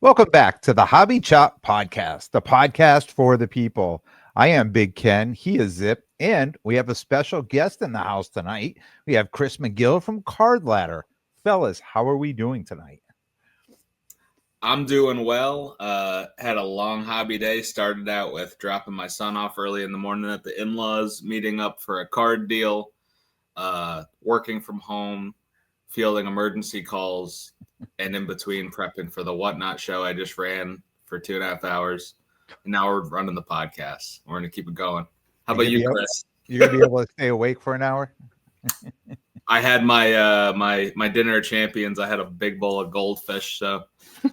Welcome back to the Hobby Chop Podcast, the podcast for the people. I am Big Ken. He is Zip. And we have a special guest in the house tonight. We have Chris McGill from Card Ladder. Fellas, how are we doing tonight? I'm doing well. Had a long hobby day. Started out with dropping my son off early in the morning at the in-laws, meeting up for a card deal, working from home, fielding emergency calls, and in between prepping for the Whatnot show I just ran for 2.5 hours. And now we're running the podcast. We're going to keep it going. How about you, Chris? You're going to be able to stay awake for an hour? I had my my dinner of champions. I had a big bowl of goldfish, so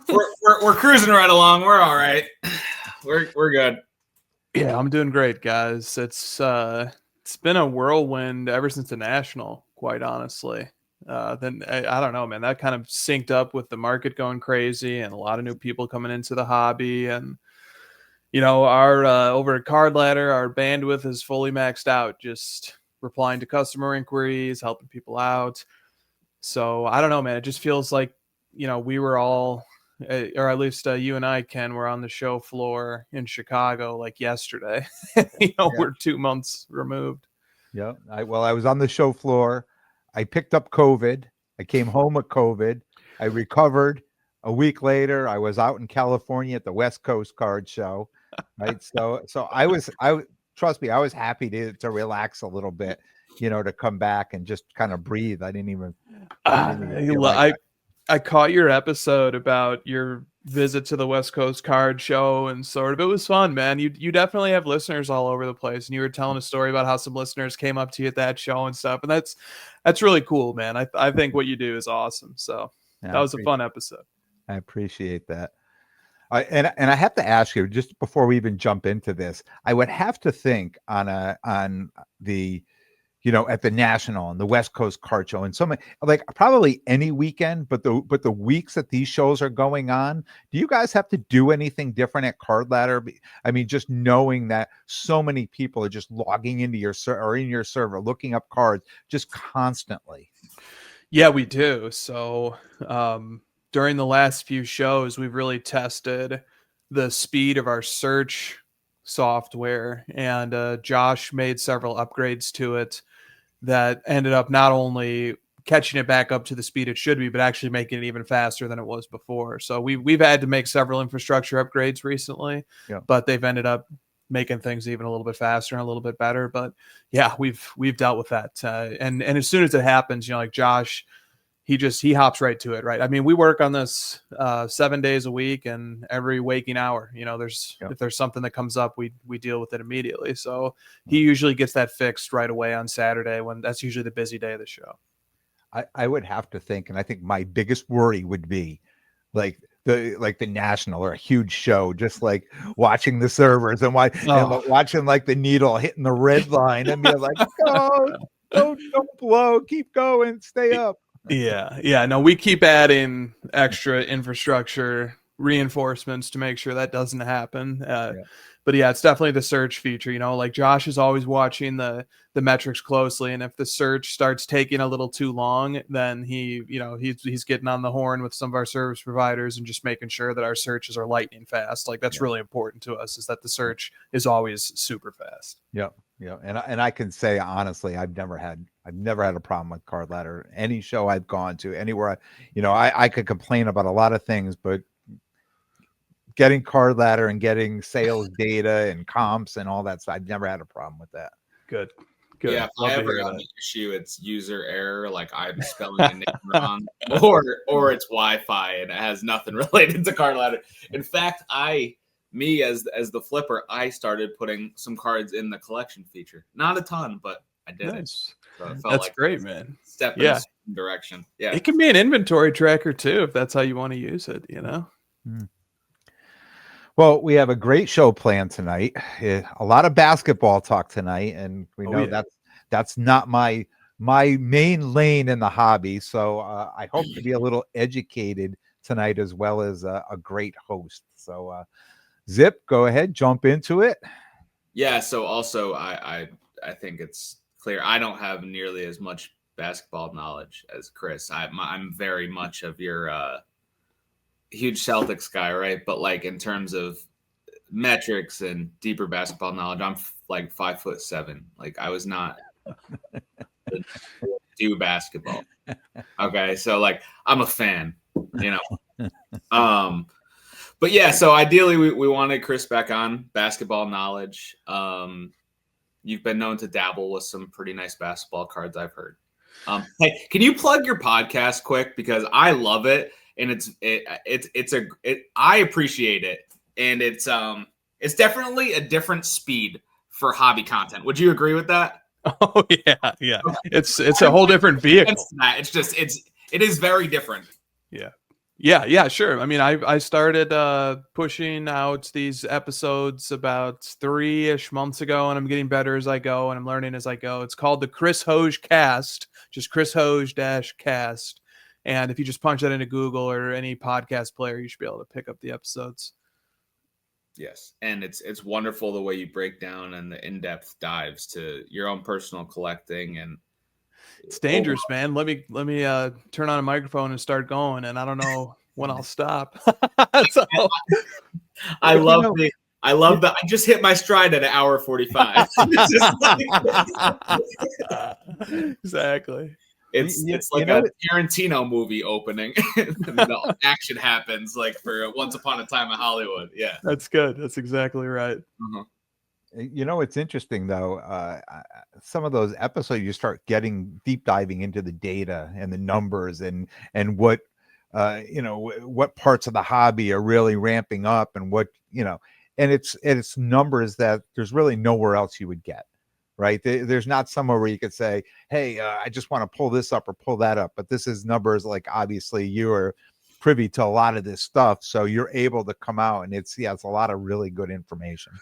we're cruising right along. We're all right. We're good. Yeah, I'm doing great, guys. It's been a whirlwind ever since the National, quite honestly. Then I don't know, man. That kind of synced up with the market going crazy and a lot of new people coming into the hobby. And our over at Card Ladder, our bandwidth is fully maxed out. Just replying to customer inquiries, helping people out. So I don't know, man. It just feels like we were all, or at least you and I, Ken, were on the show floor in Chicago like yesterday. We're 2 months removed. Yeah. I was on the show floor. I picked up COVID. I came home with COVID. I recovered. A week later, I was out in California at the West Coast Card Show. Right. So trust me, I was happy to relax a little bit, to come back and just kind of breathe. I didn't even I caught your episode about your visit to the West Coast Card Show, and sort of it was fun, man. You definitely have listeners all over the place, and you were telling a story about how some listeners came up to you at that show and stuff, and that's really cool, man. I think what you do is awesome. So that was a fun episode. I appreciate that. And I have to ask you, just before we even jump into this, I would have to think on the at the National and the West Coast Card Show and so many, like probably any weekend, but the weeks that these shows are going on, do you guys have to do anything different at Card Ladder? I mean, just knowing that so many people are just logging into your or in your server, looking up cards just constantly. Yeah, we do. So, during the last few shows, we've really tested the speed of our search software, and Josh made several upgrades to it that ended up not only catching it back up to the speed it should be, but actually making it even faster than it was before. So we've had to make several infrastructure upgrades recently, but they've ended up making things even a little bit faster and a little bit better. But yeah, we've dealt with that. And as soon as it happens, like Josh, he hops right to it. Right. I mean, we work on this 7 days a week, and every waking hour, if there's something that comes up, we deal with it immediately. So he usually gets that fixed right away on Saturday, when that's usually the busy day of the show. I would have to think, and I think my biggest worry would be like the National or a huge show, just like watching the servers and watching like the needle hitting the red line and be like, oh, don't blow, keep going, stay up. Yeah. No, we keep adding extra infrastructure reinforcements to make sure that doesn't happen. But yeah, it's definitely the search feature. Like Josh is always watching the metrics closely, and if the search starts taking a little too long, then he's getting on the horn with some of our service providers and just making sure that our searches are lightning fast. Like that's really important to us, is that the search is always super fast. Yeah. And I can say honestly, I've never had a problem with Card Ladder. Any show I've gone to, anywhere, I could complain about a lot of things, but getting Card Ladder and getting sales data and comps and all that stuff, I've never had a problem with that. Good. Yeah, if I ever have an issue, it's user error, like I'm spelling a name wrong, or it's Wi-Fi and it has nothing related to Card Ladder. In fact, me as the flipper, I started putting some cards in the collection feature. Not a ton, but I did it. So it felt that's like great, man. Step in a certain direction. Yeah, it can be an inventory tracker too, if that's how you want to use it. Well, we have a great show planned tonight. A lot of basketball talk tonight, and we know that's not my main lane in the hobby. So I hope to be a little educated tonight, as well as a great host. So Zip, go ahead, jump into it. Yeah. So also, I think it's clear I don't have nearly as much basketball knowledge as Chris. I'm very much of your huge Celtics guy, right? But like in terms of metrics and deeper basketball knowledge, I'm like 5'7". Like I was not do basketball. Okay, so like I'm a fan, you know. But yeah, so ideally we wanted Chris back on basketball knowledge. You've been known to dabble with some pretty nice basketball cards, I've heard. Hey, can you plug your podcast quick, because I love it and I appreciate it, and it's definitely a different speed for hobby content. Would you agree with that? Oh yeah. It's a whole different vehicle. It is very different. Yeah, sure. I mean, I started pushing out these episodes about 3-ish months ago, and I'm getting better as I go, and I'm learning as I go. It's called the Chris Hoge Cast, just Chris Hoge -cast. And if you just punch that into Google or any podcast player, you should be able to pick up the episodes. Yes, and it's wonderful the way you break down and the in-depth dives to your own personal collecting, and it's dangerous, man. Let me turn on a microphone and start going, and I don't know when I'll stop. So, I love that. I just hit my stride at 1:45. Exactly. It's like a Tarantino movie opening. The action happens like for Once Upon a Time in Hollywood. Yeah, that's good. That's exactly right. Uh-huh. You know, it's interesting though. Some of those episodes, you start getting deep diving into the data and the numbers and what what parts of the hobby are really ramping up, and what and it's numbers that there's really nowhere else you would get. Right. There's not somewhere where you could say, hey, I just want to pull this up or pull that up. But this is numbers, like obviously you are privy to a lot of this stuff. So you're able to come out, and it's a lot of really good information.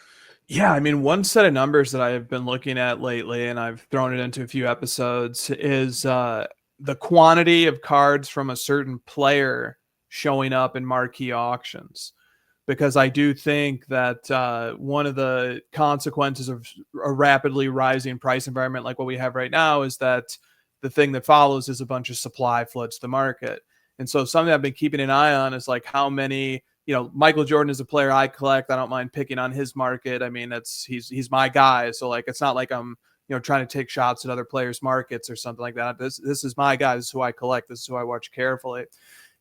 Yeah. I mean, one set of numbers that I've been looking at lately, and I've thrown it into a few episodes, is the quantity of cards from a certain player showing up in marquee auctions. Because I do think that one of the consequences of a rapidly rising price environment like what we have right now is that the thing that follows is a bunch of supply floods the market. And so something I've been keeping an eye on is like how many, Michael Jordan is a player I collect. I don't mind picking on his market. I mean, he's my guy. So like, it's not like I'm, trying to take shots at other players' markets or something like that. This is my guy. This is who I collect. This is who I watch carefully.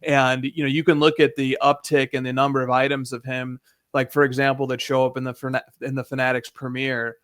And, you can look at the uptick in the number of items of him, like, for example, that show up in the Fanatics Premiere.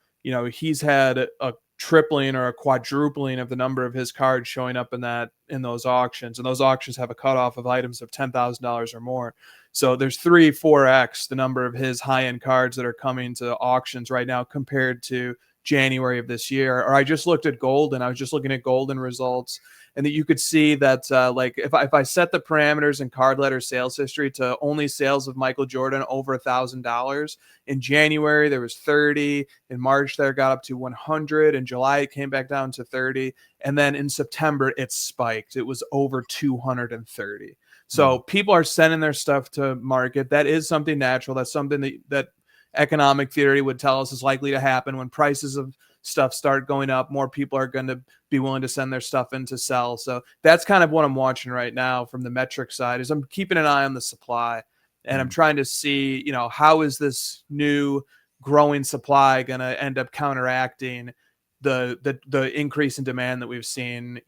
He's had a tripling or a quadrupling of the number of his cards showing up in those auctions. And those auctions have a cutoff of items of $10,000 or more. So there's 3-4x the number of his high-end cards that are coming to auctions right now compared to January of this year. Or I just looked at Golden. I was just looking at Golden results, and that you could see that like if I set the parameters in card letter sales history to only sales of Michael Jordan over $1,000, in January there was 30, in March there got up to 100, in July it came back down to 30, and then in September it spiked. It was over 230. So people are sending their stuff to market. That is something natural. That's something that economic theory would tell us is likely to happen. When prices of stuff start going up, more people are going to be willing to send their stuff in to sell. So that's kind of what I'm watching right now from the metric side, is I'm keeping an eye on the supply, and I'm trying to see, how is this new growing supply going to end up counteracting the increase in demand that we've seen,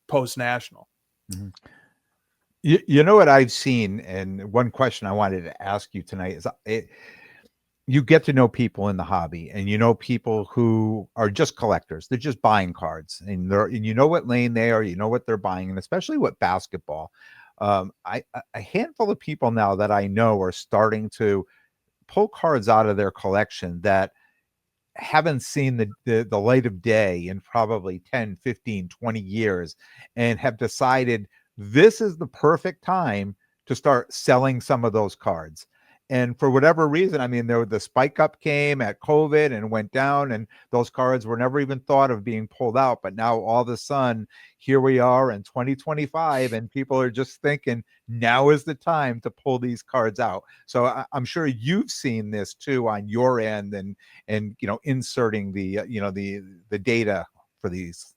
post national. Mm-hmm. You know what I've seen, and one question I wanted to ask you tonight is, you get to know people in the hobby, and people who are just collectors. They're just buying cards, and what lane they are, what they're buying, and especially what basketball. A handful of people now that I know are starting to pull cards out of their collection that haven't seen the light of day in probably 10, 15, 20 years, and have decided this is the perfect time to start selling some of those cards. And for whatever reason, I mean, the spike up came at COVID and went down, and those cards were never even thought of being pulled out. But now all of a sudden, here we are in 2025, and people are just thinking now is the time to pull these cards out. So I'm sure you've seen this too on your end, and inserting the the data for these.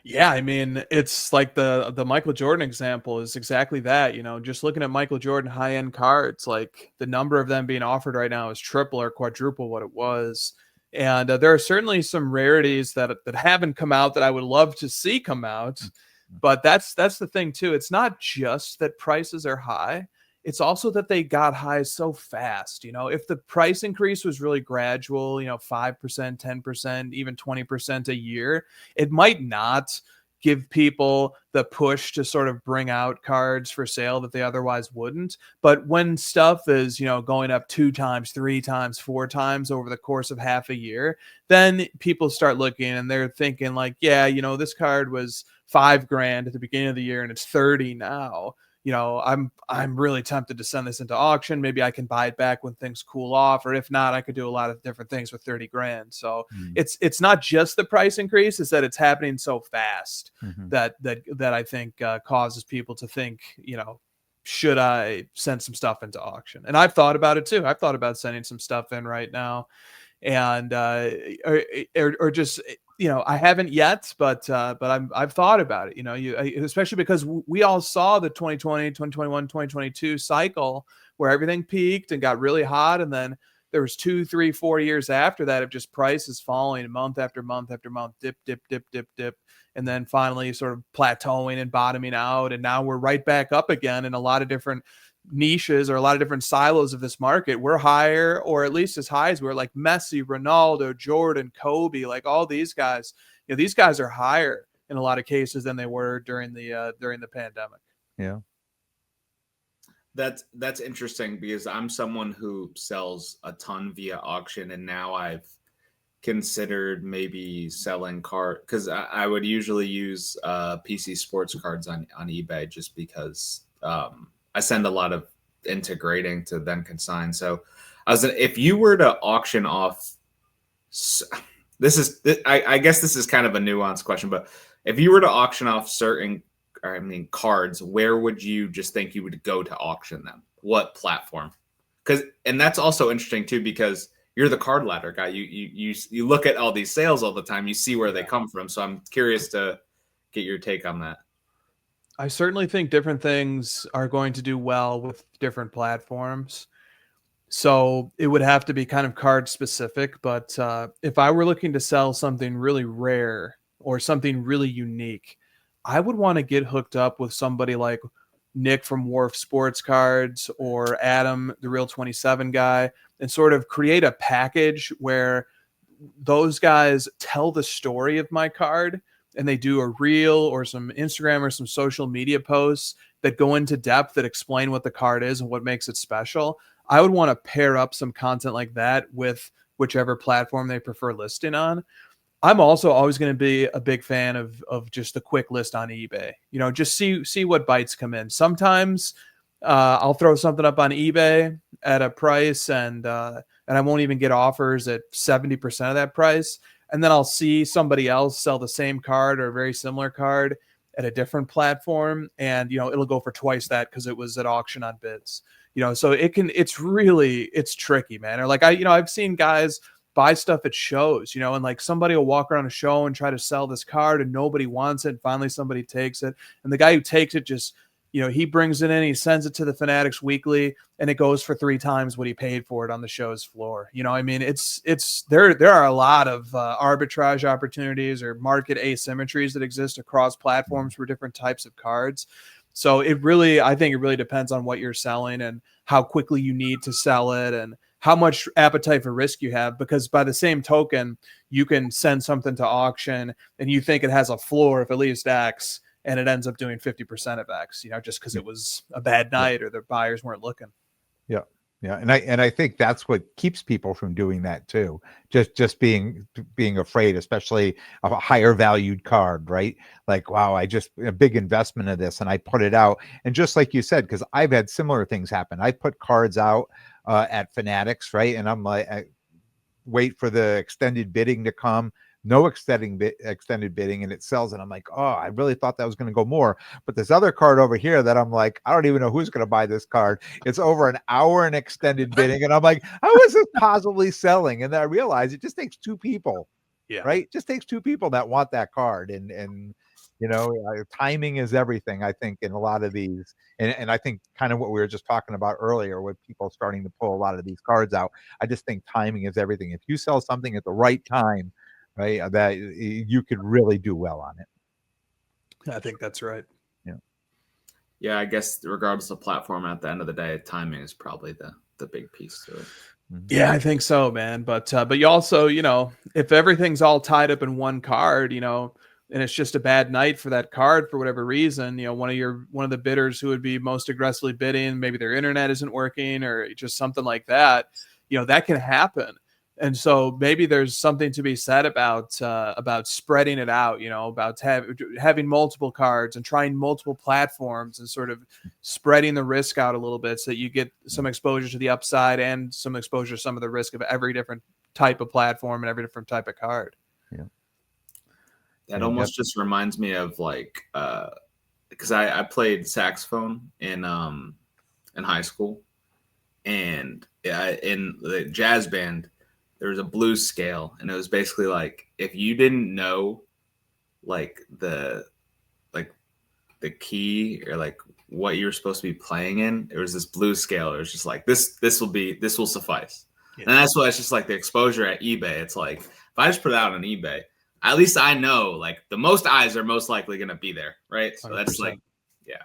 Yeah, I mean, it's like the Michael Jordan example is exactly that. Just looking at Michael Jordan high-end cards, like the number of them being offered right now is triple or quadruple what it was. And there are certainly some rarities that haven't come out that I would love to see come out. But that's the thing too. It's not just that prices are high. It's also that they got high so fast. If the price increase was really gradual, 5%, 10%, even 20% a year, it might not give people the push to sort of bring out cards for sale that they otherwise wouldn't. But when stuff is, going up 2 times, 3 times, 4 times over the course of half a year, then people start looking and they're thinking like, yeah, this card was $5,000 at the beginning of the year and it's 30 now. I'm really tempted to send this into auction. Maybe I can buy it back when things cool off, or if not, I could do a lot of different things with 30 grand. So it's not just the price increase; it's that it's happening so fast that I think causes people to think, should I send some stuff into auction? And I've thought about it too. I've thought about sending some stuff in right now, and or just. I haven't yet, but I've thought about it, especially because we all saw the 2020, 2021, 2022 cycle where everything peaked and got really hot. And then there was 2, 3, 4 years after that of just prices falling month after month after month, dip, dip, dip, dip, dip. And then finally sort of plateauing and bottoming out. And now we're right back up again in a lot of different niches or a lot of different silos of this market. We're higher, or at least as high as we're like Messi, Ronaldo, Jordan, Kobe, like all these guys. These guys are higher in a lot of cases than they were during the pandemic. Yeah. That's interesting because I'm someone who sells a ton via auction, and now I've considered maybe selling because I would usually use PC sports cards on eBay just because I send a lot of integrating to then consign. So if you were to auction off, I guess this is kind of a nuanced question, but if you were to auction off cards, where would you just think you would go to auction them? What platform? And that's also interesting too, because you're the card ladder guy. You look at all these sales all the time. You see where they come from. So I'm curious to get your take on that. I certainly think different things are going to do well with different platforms. So it would have to be kind of card specific. But if I were looking to sell something really rare or something really unique, I would want to get hooked up with somebody like Nick from Wharf Sports Cards or Adam, the Real 27 guy, and sort of create a package where those guys tell the story of my card. And they do a reel or some Instagram or some social media posts that go into depth that explain what the card is and what makes it special. I would want to pair up some content like that with whichever platform they prefer listing on. I'm also always going to be a big fan of just the quick list on eBay. Just see what bites come in. Sometimes I'll throw something up on eBay at a price and I won't even get offers at 70% of that price. And then I'll see somebody else sell the same card or a very similar card at a different platform. And, it'll go for twice that because it was at auction on bids, so it's tricky, man. Or like I've seen guys buy stuff at shows, and like somebody will walk around a show and try to sell this card and nobody wants it. And finally somebody takes it. And the guy who takes it just, he brings it in, he sends it to the Fanatics Weekly, and it goes for 3 times what he paid for it on the show's floor. There are a lot of arbitrage opportunities or market asymmetries that exist across platforms for different types of cards. So I think it really depends on what you're selling and how quickly you need to sell it and how much appetite for risk you have, because by the same token, you can send something to auction and you think it has a floor of at least X, and it ends up doing 50% of X, just because it was a bad night or the buyers weren't looking. Yeah. Yeah. And I think that's what keeps people from doing that too. Just being afraid, especially of a higher valued card, right? Like, wow, a big investment of this and I put it out. And just like you said, because I've had similar things happen. I put cards out at Fanatics, right? And I'm like, I wait for the extended bidding to come. No extended bidding, and it sells, and I'm like, oh, I really thought that was going to go more. But this other card over here that I'm like, I don't even know who's going to buy this card. It's over an hour in extended bidding, and I'm like, how is this possibly selling? And then I realized it just takes 2 people Yeah. right? It just takes two people that want that card, and timing is everything. I think in a lot of these, and I think kind of what we were just talking about earlier with people starting to pull a lot of these cards out. I just think timing is everything. If you sell something at the right time, right, that you could really do well on it. I think that's right. Yeah, I guess regardless of platform, at the end of the day, timing is probably the big piece to it. Yeah, I think so, man. But you also, if everything's all tied up in one card, and it's just a bad night for that card for whatever reason, one of the bidders who would be most aggressively bidding, maybe their internet isn't working or just something like that, that can happen. And so maybe there's something to be said about spreading it out, about having multiple cards and trying multiple platforms and sort of spreading the risk out a little bit so that you get some exposure to the upside and some exposure to some of the risk of every different type of platform and every different type of card. Yeah. That almost just reminds me of because I played saxophone in high school, and in the jazz band, there was a blues scale, and it was basically like if you didn't know the key or like what you were supposed to be playing in, there was this blues scale. It was just like this will suffice. Yeah. And that's why it's just like the exposure at eBay. It's like if I just put it out on eBay, at least I know like the most eyes are most likely going to be there, right? So 100%. That's like, yeah.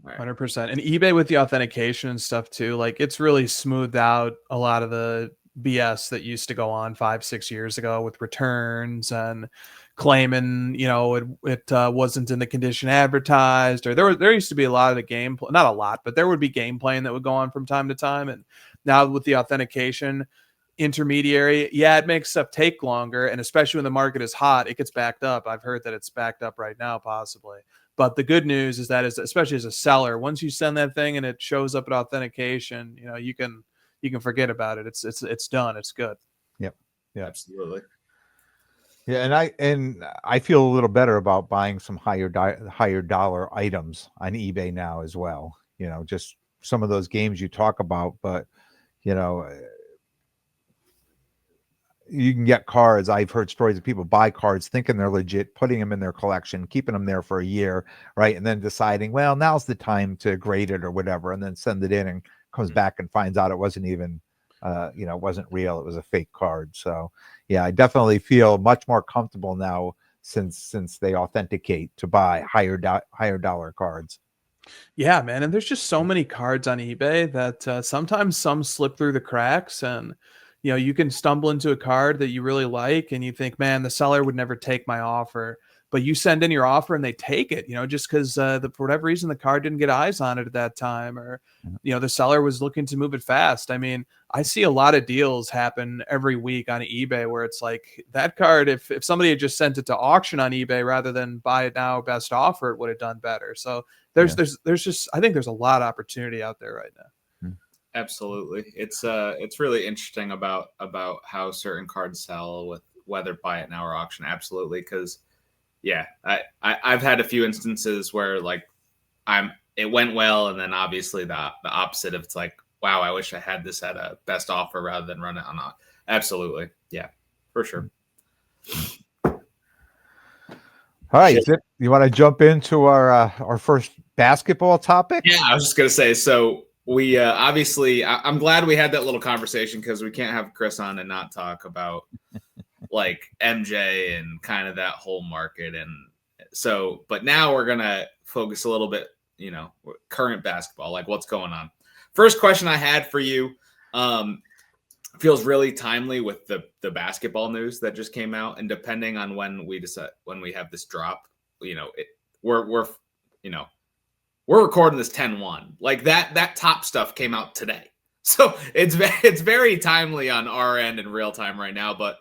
Right. 100%. And eBay with the authentication and stuff too, like it's really smoothed out a lot of the BS that used to go on 5-6 years ago with returns and claiming, it wasn't in the condition advertised, or there used to be a lot of the game, not a lot, but there would be game playing that would go on from time to time. And now with the authentication intermediary, it makes stuff take longer. And especially when the market is hot, it gets backed up. I've heard that it's backed up right now, possibly. But the good news is that especially as a seller, once you send that thing and it shows up at authentication, you can forget about it. It's done. It's good. Yep. Yeah, absolutely. Yeah, and I feel a little better about buying some higher dollar items on eBay now as well. Just some of those games you talk about, but you can get cards. I've heard stories of people buy cards thinking they're legit, putting them in their collection, keeping them there for a year, right? And then deciding, well, now's the time to grade it or whatever, and then send it in and comes back and finds out it wasn't even, wasn't real. It was a fake card. So yeah, I definitely feel much more comfortable now since they authenticate to buy higher dollar cards. Yeah, man. And there's just so many cards on eBay that sometimes some slip through the cracks, and you can stumble into a card that you really like and you think, man, the seller would never take my offer, but you send in your offer and they take it, just because for whatever reason the card didn't get eyes on it at that time, or the seller was looking to move it fast. I mean, I see a lot of deals happen every week on eBay where it's like that card, if somebody had just sent it to auction on eBay rather than buy it now best offer, it would have done better. So there's just, I think there's a lot of opportunity out there right now. Absolutely. It's really interesting about how certain cards sell with whether buy it now or auction. Absolutely. Cause I've had a few instances where like it went well. And then obviously the opposite of it's like, wow, I wish I had this at a best offer rather than run it on auction. Absolutely. Yeah, for sure. All right. You want to jump into our first basketball topic? Yeah, I was just going to say, so we obviously, I'm glad we had that little conversation because we can't have Chris on and not talk about like MJ and kind of that whole market. And so, but now we're going to focus a little bit, current basketball, like what's going on. First question I had for you feels really timely with the basketball news that just came out. And depending on when we have this drop, we're recording this 10-1. Like that top stuff came out today. So it's very timely on our end in real time right now. But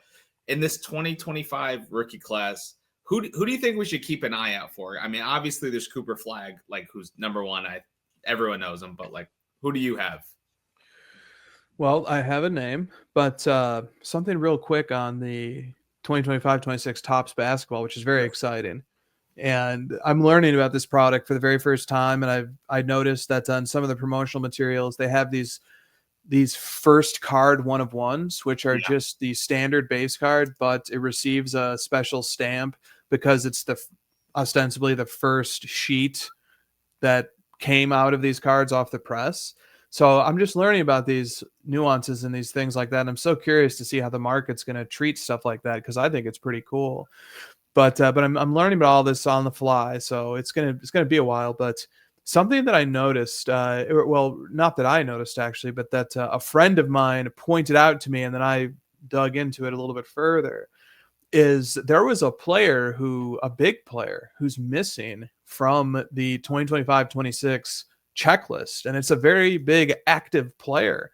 in this 2025 rookie class, who do you think we should keep an eye out for? I mean, obviously there's Cooper Flagg, like who's number one. Everyone knows him, but like, who do you have? Well, I have a name, but something real quick on the 2025-26 Topps basketball, which is very exciting. And I'm learning about this product for the very first time. And I noticed that on some of the promotional materials, they have these these first card 1/1s, which are just the standard base card, but it receives a special stamp because it's ostensibly the first sheet that came out of these cards off the press. So I'm just learning about these nuances and these things like that. And I'm so curious to see how the market's going to treat stuff like that, because I think it's pretty cool. But I'm learning about all this on the fly, so it's gonna be a while. But something that I noticed, well, not that I noticed actually, but that a friend of mine pointed out to me, and then I dug into it a little bit further, is there was a big player who's missing from the 2025-26 checklist, and it's a very big active player.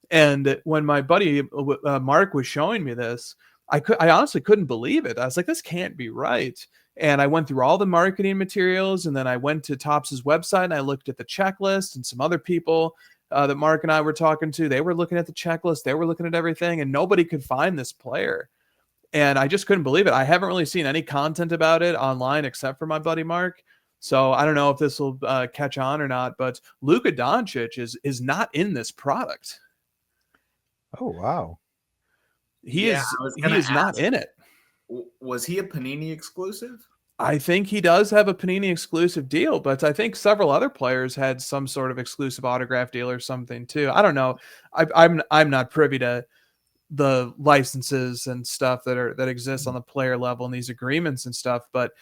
And when my buddy Mark was showing me this, I honestly couldn't believe it. I was like, this can't be right. And I went through all the marketing materials, and then I went to Topps' website and I looked at the checklist, and some other people that Mark and I were talking to, they were looking at the checklist, they were looking at everything, and nobody could find this player. And I just couldn't believe it. I haven't really seen any content about it online except for my buddy Mark. So I don't know if this will catch on or not, but Luka Doncic is not in this product. Oh, wow. He is not in it. Was he a Panini exclusive? I think he does have a Panini exclusive deal, but I think several other players had some sort of exclusive autograph deal or something too. I don't know. I'm not privy to the licenses and stuff that exists on the player level and these agreements and stuff, but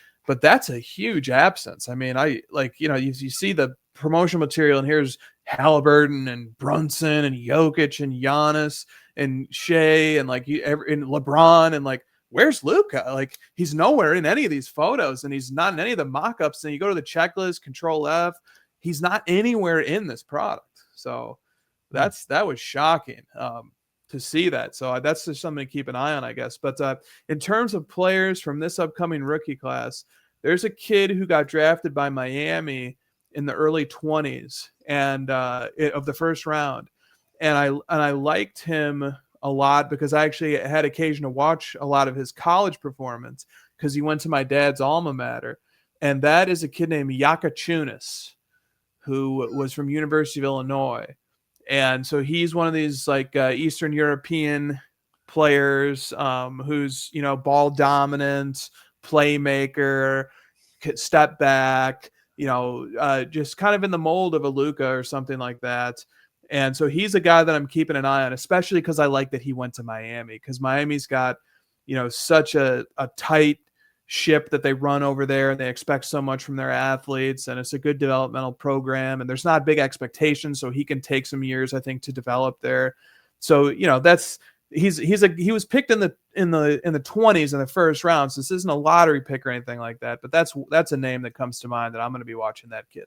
that's a huge absence. I mean, you see the promotional material, and here's Halliburton and Brunson and Jokic and Giannis and Shea and and LeBron, and where's Luka? Like, he's nowhere in any of these photos, and he's not in any of the mock-ups. And you go to the checklist, Control F, he's not anywhere in this product. So that was shocking to see that. So that's just something to keep an eye on, I guess. But in terms of players from this upcoming rookie class, there's a kid who got drafted by Miami in the early 20s and of the first round. And I liked him a lot because I actually had occasion to watch a lot of his college performance because he went to my dad's alma mater. And that is a kid named Yakachunas, who was from University of Illinois. And so he's one of these Eastern European players who's, ball dominant, playmaker, step back, just kind of in the mold of a Luka or something like that. And so he's a guy that I'm keeping an eye on, especially because I like that he went to Miami, because Miami's got, such a tight ship that they run over there, and they expect so much from their athletes, and it's a good developmental program, and there's not big expectations, so he can take some years, I think, to develop there. So he was picked in the 20s in the first round, so this isn't a lottery pick or anything like that, but that's a name that comes to mind that I'm going to be watching that kid.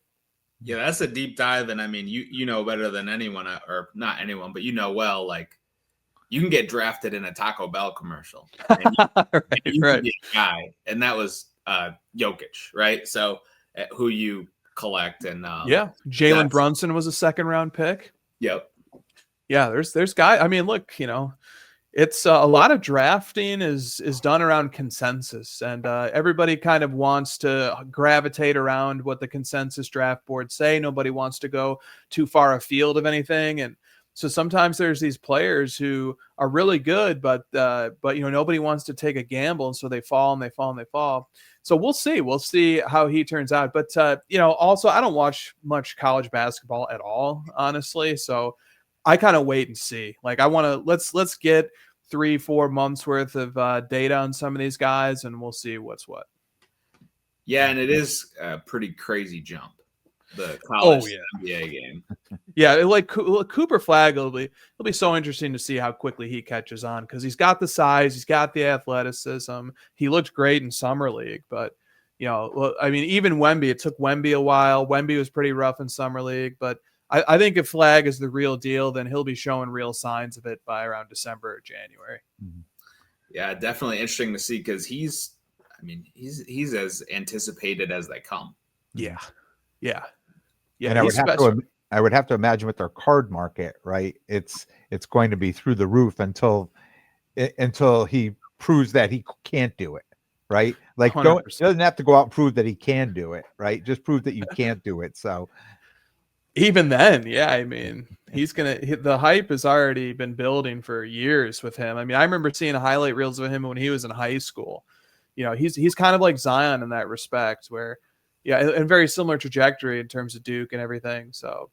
Yeah, that's a deep dive, and I mean, you know better than anyone, or not anyone, but well, you can get drafted in a Taco Bell commercial. And you right. Be a guy, and that was Jokic, right? So who you collect, and Jalen Brunson was a second round pick. Yep. Yeah, there's guys. I mean, look, it's a lot of drafting is done around consensus, and everybody kind of wants to gravitate around what the consensus draft boards say. Nobody wants to go too far afield of anything, and so sometimes there's these players who are really good, but nobody wants to take a gamble, and so they fall and they fall and they fall. So we'll see how he turns out. But also I don't watch much college basketball at all, honestly. So I kind of wait and see. I want to let's get 3-4 months worth of data on some of these guys, and we'll see what's what. Yeah, and it is a pretty crazy jump, the college NBA game. Yeah, Cooper Flagg will be so interesting to see how quickly he catches on, because he's got the size, he's got the athleticism. He looked great in summer league, but even Wemby, it took Wemby a while. Wemby was pretty rough in summer league, but I think if Flagg is the real deal, then he'll be showing real signs of it by around December or January. Yeah, definitely interesting to see, because he's as anticipated as they come. Yeah. And I would have to imagine with their card market, right? It's going to be through the roof until he proves that he can't do it, right? He doesn't have to go out and prove that he can do it, right? Just prove that you can't do it. So. Even then, yeah, I mean, the hype has already been building for years with him. I mean, I remember seeing highlight reels of him when he was in high school. He's kind of like Zion in that respect, where, yeah, and very similar trajectory in terms of Duke and everything. So,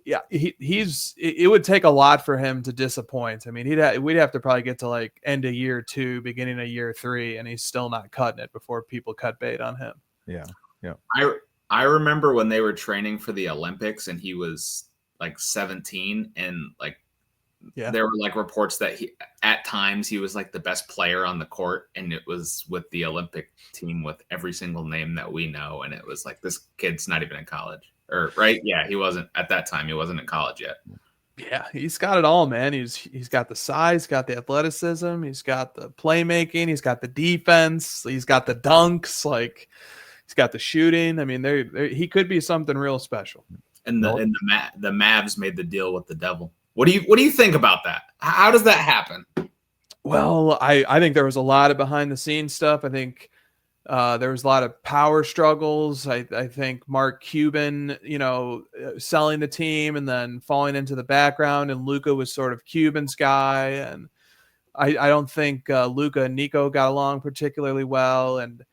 yeah, it would take a lot for him to disappoint. I mean, we'd have to probably get to like end of year 2, beginning of year 3, and he's still not cutting it before people cut bait on him. Yeah. I remember when they were training for the Olympics and he was like 17, and like there were like reports that at times he was like the best player on the court, and it was with the Olympic team with every single name that we know, and it was like, this kid's not even in college, or right? Yeah, he wasn't at that time. He wasn't in college yet. Yeah, he's got it all, man. He's got the size, got the athleticism, he's got the playmaking, he's got the defense, he's got the dunks, like he's got the shooting. I mean, he could be something real special. And the Mavs made the deal with the devil. What do you think about that? How does that happen? Well, I think there was a lot of behind the scenes stuff. I think there was a lot of power struggles. I think Mark Cuban, selling the team and then falling into the background, and Luka was sort of Cuban's guy. And I don't think Luka and Nico got along particularly well. And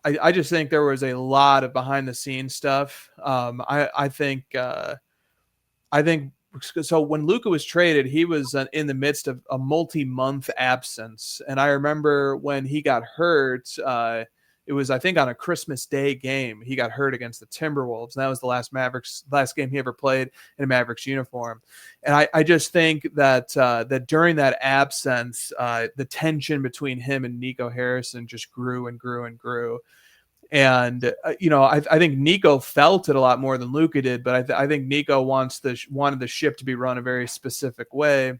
I just think there was a lot of behind the scenes stuff. I think so. When Luka was traded, he was in the midst of a multi-month absence. And I remember when he got hurt, it was, I think, on a Christmas Day game. He got hurt against the Timberwolves. And that was the last game he ever played in a Mavericks uniform. And I just think that during that absence, the tension between him and Nico Harrison just grew and grew and grew. And, I think Nico felt it a lot more than Luka did, but I think Nico wanted the ship to be run a very specific way.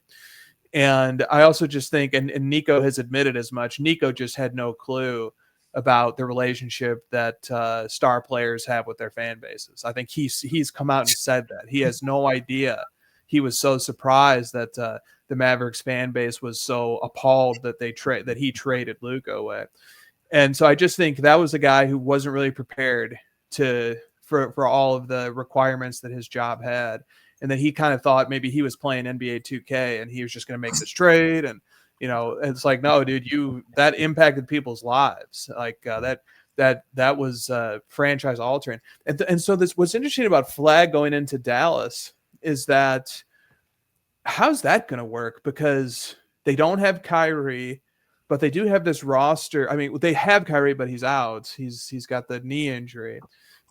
And I also just think, and Nico has admitted as much, Nico just had no clue about the relationship that star players have with their fan bases. I think he's come out and said that. He has no idea. He was so surprised that the Mavericks fan base was so appalled that he traded Luka away. And so I just think that was a guy who wasn't really prepared for all of the requirements that his job had. And then he kind of thought maybe he was playing NBA 2K and he was just going to make this trade. And, it's like, no, dude, that impacted people's lives. Like that was franchise altering. And so what's interesting about Flag going into Dallas is that how's that going to work? Because they don't have Kyrie, but they do have this roster. I mean, they have Kyrie, but he's out. He's got the knee injury.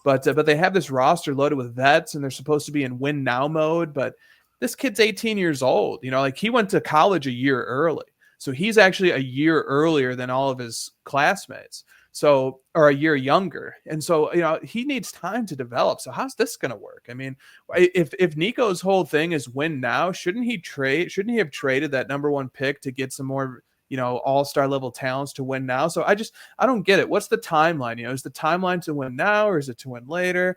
But they have this roster loaded with vets, and they're supposed to be in win now mode. But this kid's 18 years old. Like he went to college a year early. So he's actually a year earlier than all of his classmates. So, or a year younger. And so, he needs time to develop. So how's this going to work? I mean, if Nico's whole thing is win now, shouldn't he have traded that number 1 pick to get some more, all-star level talents to win now? So I don't get it. What's the timeline? Is the timeline to win now, or is it to win later?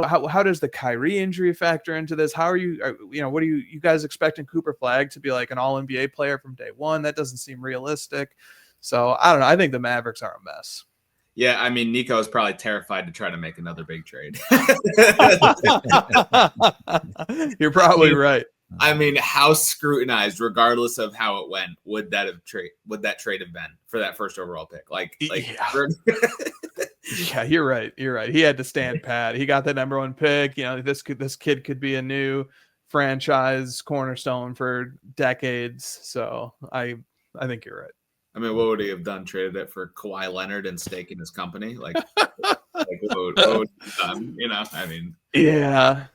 How does the Kyrie injury factor into this? How are you, what are you guys expecting Cooper Flag to be like an all NBA player from day one? That doesn't seem realistic. So I don't know. I think the Mavericks are a mess. Yeah, I mean, Nico is probably terrified to try to make another big trade. You're probably right. I mean, how scrutinized, regardless of how it went, would that trade have been for that first overall pick? Yeah, you're right. He had to stand pat. He got the number 1 pick. This kid could be a new franchise cornerstone for decades. So I think you're right. I mean, what would he have done? Traded it for Kawhi Leonard and stake in his company? What would he have done? I mean, yeah.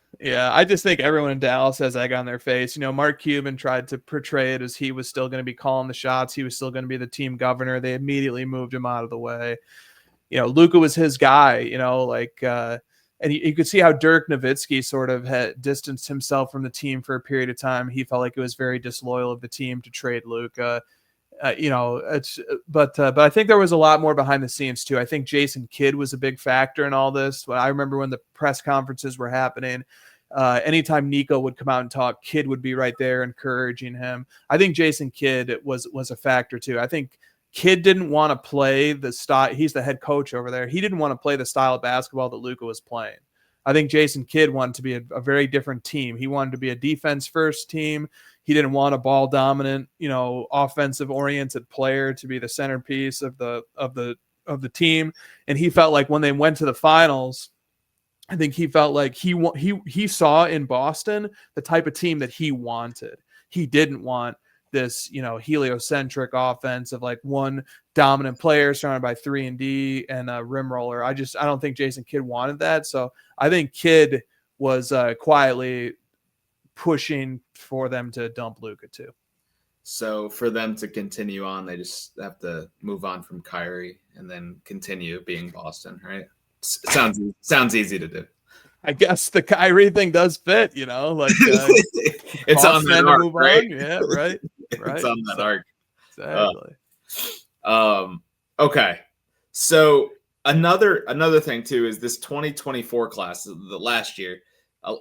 I just think everyone in Dallas has egg on their face. Mark Cuban tried to portray it as he was still going to be calling the shots. He was still going to be the team governor. They immediately moved him out of the way. Luka was his guy, and you could see how Dirk Nowitzki sort of had distanced himself from the team for a period of time. He felt like it was very disloyal of the team to trade Luka. But I think there was a lot more behind the scenes too. I think Jason Kidd was a big factor in all this. I remember when the press conferences were happening, anytime Nico would come out and talk, Kidd would be right there encouraging him. I think Jason Kidd was a factor too. I think Kidd didn't want to play the style. He's the head coach over there. He didn't want to play the style of basketball that Luka was playing. I think Jason Kidd wanted to be a very different team. He wanted to be a defense first team. He didn't want a ball dominant, offensive oriented player to be the centerpiece of the team. And he felt like when they went to the finals, I think he felt like he saw in Boston the type of team that he wanted. He didn't want this, heliocentric offense of like one dominant player surrounded by 3-and-D and a rim roller. I don't think Jason Kidd wanted that. So I think Kidd was quietly pushing for them to dump Luka too. So for them to continue on, they just have to move on from Kyrie and then continue being Boston, right? Sounds easy to do. I guess the Kyrie thing does fit, like it's on that arc, right? Yeah, right. It's on that arc. Exactly. Okay. So another thing too is this 2024 class, the last year.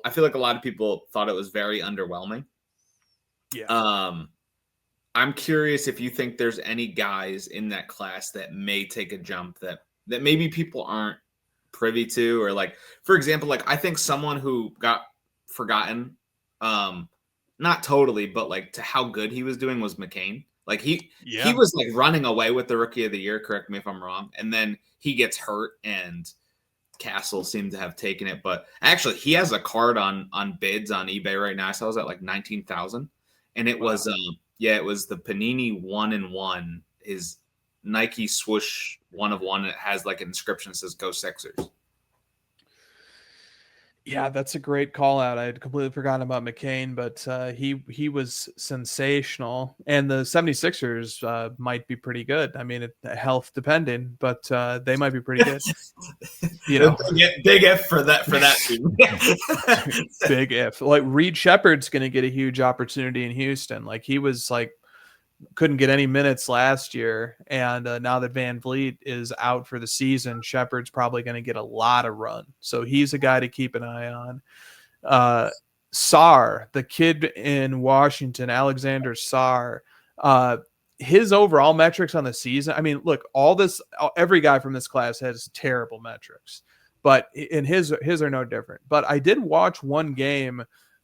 I feel like a lot of people thought it was very underwhelming. Yeah. I'm curious if you think there's any guys in that class that may take a jump that maybe people aren't privy to, or like, for example, like I think someone who got forgotten, not totally, but like to how good he was doing was McCain. Like he was like running away with the Rookie of the Year. Correct me if I'm wrong. And then he gets hurt and Castle seemed to have taken it, but actually he has a card on bids on eBay right now. I saw it was at like 19,000, and it was it was the Panini 1-in-1, his Nike swoosh 1-of-1. It has like an inscription that says "Go Sixers." Yeah, that's a great call out. I had completely forgotten about McCain, but he was sensational. And the 76ers might be pretty good. I mean, health depending, but they might be pretty good. Big if for that team. Big if. Like Reed Shepherd's going to get a huge opportunity in Houston. Like he was like couldn't get any minutes last year, and now that Van Vliet is out for the season, Shepherd's probably going to get a lot of run. So he's a guy to keep an eye on. Sarr, the kid in Washington, Alexander Sarr, his overall metrics on the season. I mean, look, every guy from this class has terrible metrics, but in his are no different. But I did watch one game.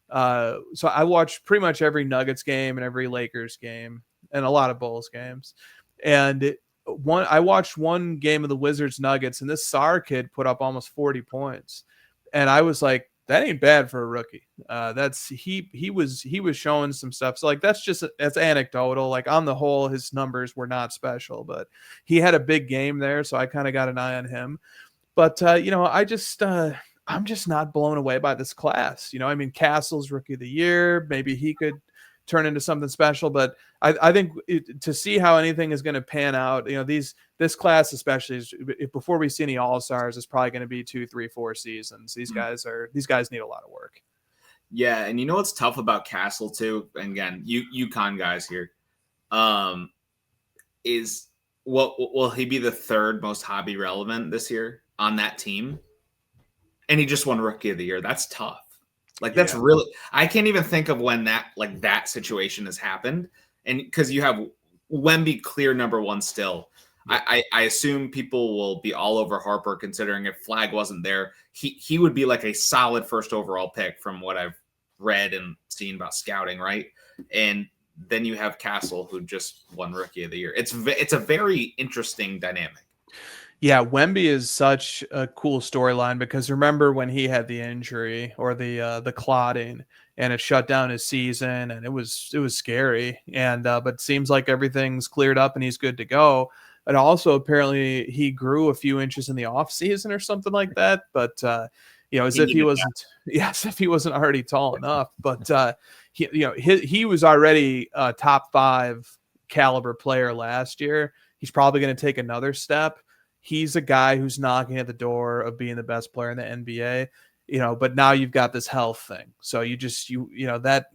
So I watched pretty much every Nuggets game and every Lakers game and a lot of Bulls games. And I watched one game of the Wizards Nuggets, and this Sarr kid put up almost 40 points. And I was like, that ain't bad for a rookie. He was showing some stuff. So like, that's anecdotal. Like on the whole, his numbers were not special, but he had a big game there. So I kind of got an eye on him, but I'm just not blown away by this class. I mean, Castle's Rookie of the Year. Maybe he could turn into something special, but I think to see how anything is going to pan out, this class, especially before we see any All-Stars, is probably going to be 2, 3, 4 seasons. These guys need a lot of work. Yeah. And what's tough about Castle too, and again, UConn guys here, is will he be the third most hobby relevant this year on that team? And he just won Rookie of the Year. That's tough. Like that's really, I can't even think of when that situation has happened. And because you have Wemby clear number one still, I assume people will be all over Harper, considering if Flag wasn't there, he would be like a solid first overall pick from what I've read and seen about scouting. Right. And then you have Castle, who just won Rookie of the Year. It's a very interesting dynamic. Yeah, Wemby is such a cool storyline because remember when he had the injury or the clotting and it shut down his season, and it was scary. And but it seems like everything's cleared up and he's good to go. And also apparently he grew a few inches in the off season or something like that. But as if he wasn't already tall enough. But he was already a top 5 caliber player last year. He's probably going to take another step. He's a guy who's knocking at the door of being the best player in the NBA, but now you've got this health thing. So that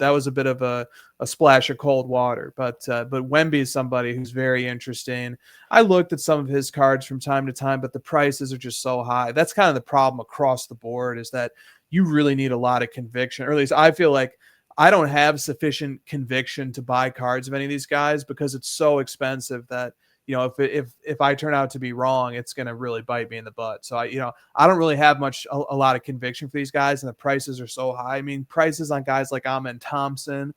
was a bit of a splash of cold water, but Wemby is somebody who's very interesting. I looked at some of his cards from time to time, but the prices are just so high. That's kind of the problem across the board, is that you really need a lot of conviction, or at least I feel like I don't have sufficient conviction to buy cards of any of these guys because it's so expensive that if I turn out to be wrong, it's going to really bite me in the butt. So I don't really have a lot of conviction for these guys, and the prices are so high. I mean, prices on guys like Amen Thompson,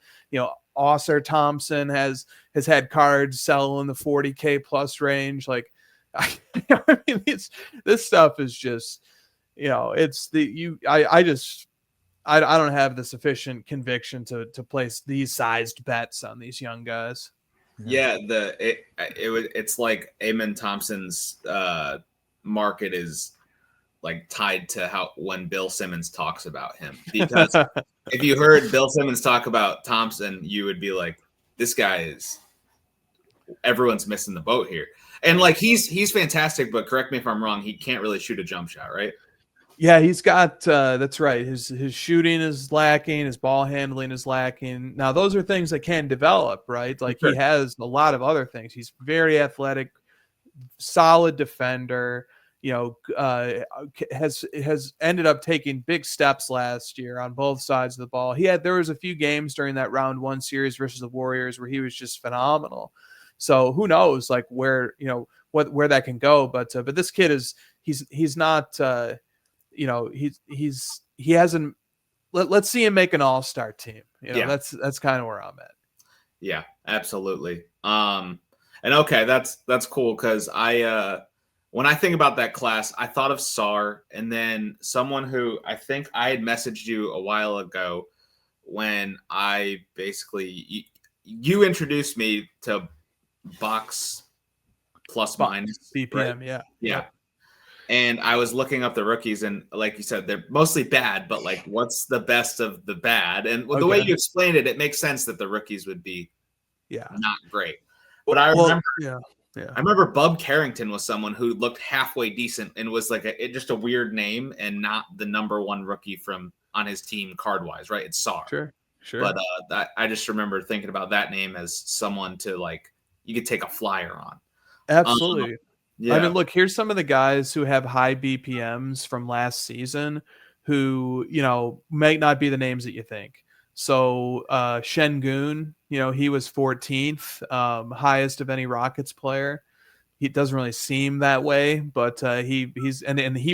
Oscar Thompson has had cards sell in the 40K plus range. Like, I mean, this stuff is just, I don't have the sufficient conviction to place these sized bets on these young guys. Yeah, it's like Amen Thompson's market is like tied to when Bill Simmons talks about him, because if you heard Bill Simmons talk about Thompson, you would be like, this guy everyone's missing the boat here. And like he's fantastic, but correct me if I'm wrong, he can't really shoot a jump shot, right? Yeah, he's got that's right. His shooting is lacking, his ball handling is lacking. Now those are things that can develop, right? Like Sure. He has a lot of other things. He's very athletic, solid defender, has ended up taking big steps last year on both sides of the ball. There was a few games during that round 1 series versus the Warriors where he was just phenomenal. So who knows like where that can go, but this kid he's not he hasn't. Let's see him make an all-star team. That's kind of where I'm at. Yeah, absolutely. And okay, that's cool, because when I think about that class, I thought of Sar, and then someone who I think I had messaged you a while ago when I basically you introduced me to box plus minus BPM, right? yeah. And I was looking up the rookies, and like you said, they're mostly bad, but like, what's the best of the bad? And the way you explained it, it makes sense that the rookies would be not great. But I remember, I remember Bub Carrington was someone who looked halfway decent and was like just a weird name and not the number 1 rookie on his team card wise, right? It's Sar. Sure. But I just remember thinking about that name as someone to like, you could take a flyer on. Absolutely. Yeah. I mean, look, here's some of the guys who have high BPMs from last season who, might not be the names that you think. So Şengün, he was 14th, highest of any Rockets player. He doesn't really seem that way, but he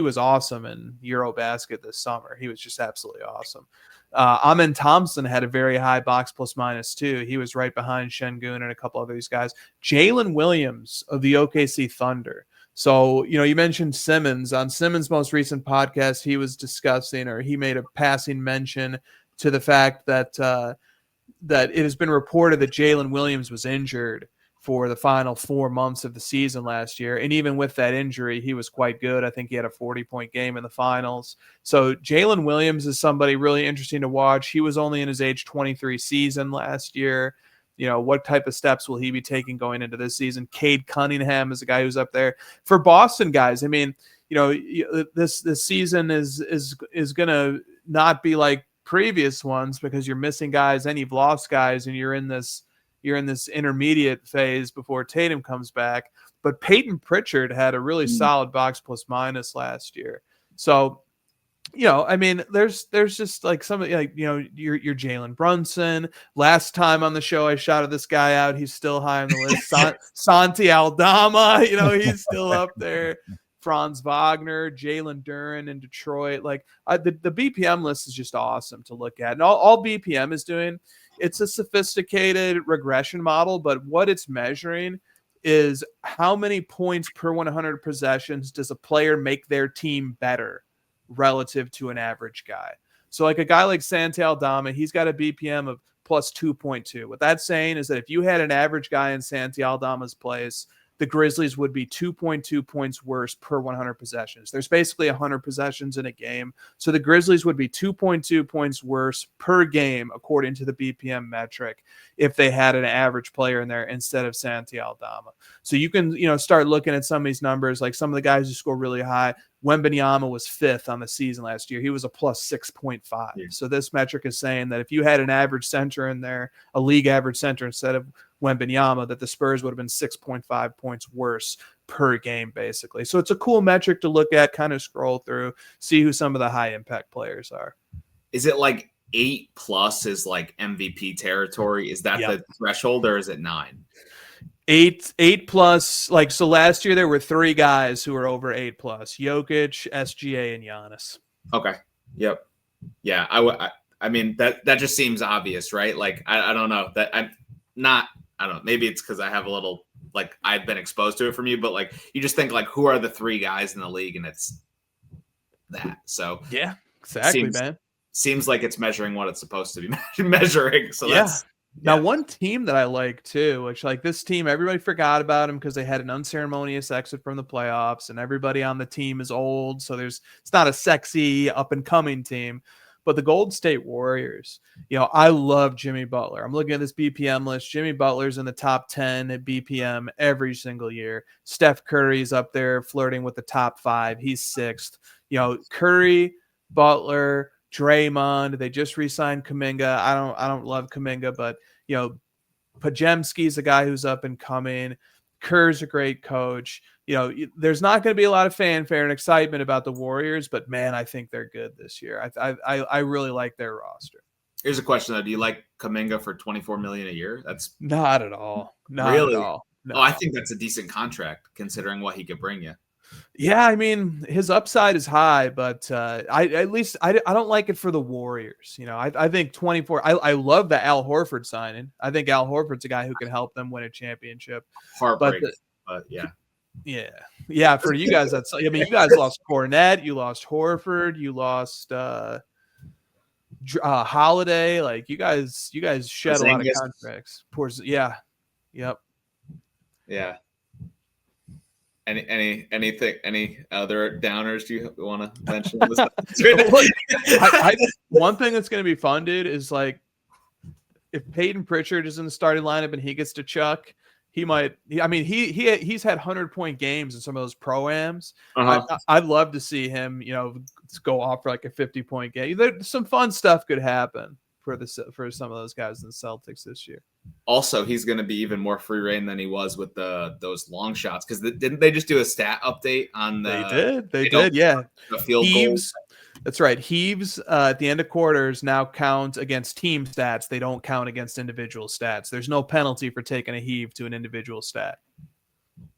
was awesome in Eurobasket this summer. He was just absolutely awesome. Amen Thompson had a very high box plus minus too. He was right behind Şengün and a couple of these guys. Jalen Williams of the OKC Thunder. So, you mentioned Simmons. On Simmons' most recent podcast, he was discussing, or he made a passing mention to the fact that that it has been reported that Jalen Williams was injured for the final 4 months of the season last year. And even with that injury, he was quite good. I think he had a 40-point game in the finals. So Jalen Williams is somebody really interesting to watch. He was only in his age 23 season last year. What type of steps will he be taking going into this season? Cade Cunningham is a guy who's up there. For Boston guys, I mean, this season is going to not be like previous ones because you're missing guys and you've lost guys and you're in this intermediate phase before Tatum comes back. But Peyton Pritchard had a really solid box plus minus last year. So, I mean, there's just like somebody like, your Jalen Brunson. Last time on the show, I shouted this guy out. He's still high on the list. Santi Aldama, he's still up there. Franz Wagner, Jalen Duren in Detroit. Like the BPM list is just awesome to look at. And all BPM is doing, it's a sophisticated regression model, but what it's measuring is how many points per 100 possessions does a player make their team better relative to an average guy. So like a guy like Santi Aldama, he's got a BPM of plus 2.2. What that's saying is that if you had an average guy in Santi Aldama's place, the Grizzlies would be 2.2 points worse per 100 possessions. There's basically 100 possessions in a game. So the Grizzlies would be 2.2 points worse per game, according to the BPM metric, if they had an average player in there instead of Santi Aldama. So you can, start looking at some of these numbers, like some of the guys who score really high. Wembanyama was 5th on the season last year. He was a plus 6.5. Yeah. So this metric is saying that if you had an average center in there, a league average center instead of Wembanyama, that the Spurs would have been 6.5 points worse per game, basically. So it's a cool metric to look at, kind of scroll through, see who some of the high impact players are. Is it like 8+ is like MVP territory? Is that the threshold, or is it 9? eight plus. Like, so last year there were 3 guys who were over 8 plus: Jokic, SGA, and Giannis. Okay. Yep. Yeah. I mean, that just seems obvious, right? Like, I don't know that I'm not, I don't know. Maybe it's because I have a little, like, I've been exposed to it from you, but like, you just think like, who are the 3 guys in the league? And it's that. So Yeah, exactly, seems, man. Seems like it's measuring what it's supposed to be measuring. So Yeah. that's, Now, one team that I like too, which like this team, everybody forgot about him because they had an unceremonious exit from the playoffs, and everybody on the team is old, so it's not a sexy up and coming team. But the Golden State Warriors, I love Jimmy Butler. I'm looking at this BPM list. Jimmy Butler's in the top 10 at BPM every single year. Steph Curry's up there flirting with the top 5. He's 6th. Curry, Butler, Draymond. They just re-signed Kuminga. I don't love Kuminga, but Pajemski's a guy who's up and coming. Kerr's a great coach. There's not going to be a lot of fanfare and excitement about the Warriors, but man, I think they're good this year. I really like their roster. Here's a question though: do you like Kuminga for $24 million a year? That's not at all. Not really? At all. No. Oh, I think that's a decent contract considering what he could bring you. Yeah, I mean, his upside is high, but I don't like it for the Warriors. I think 24. I love the Al Horford signing. I think Al Horford's a guy who can help them win a championship. Heartbreak, but yeah. Yeah. For you guys, you guys lost Fournette, you lost Horford, you lost Holiday. Like you guys shed a lot of contracts. Yep. Yeah. Any other downers do you want to mention? One thing that's going to be fun, dude, is like if Peyton Pritchard is in the starting lineup and he gets to chuck, he might. I mean, he's had 100-point games in some of those pro-ams. I'd love to see him, go off for like a 50-point game. There's some fun stuff could happen for some of those guys in the Celtics this year. Also, he's going to be even more free reign than he was with those long shots, because didn't they just do a stat update on the? They did, yeah. The field goals. That's right. Heaves at the end of quarters now count against team stats. They don't count against individual stats. There's no penalty for taking a heave to an individual stat.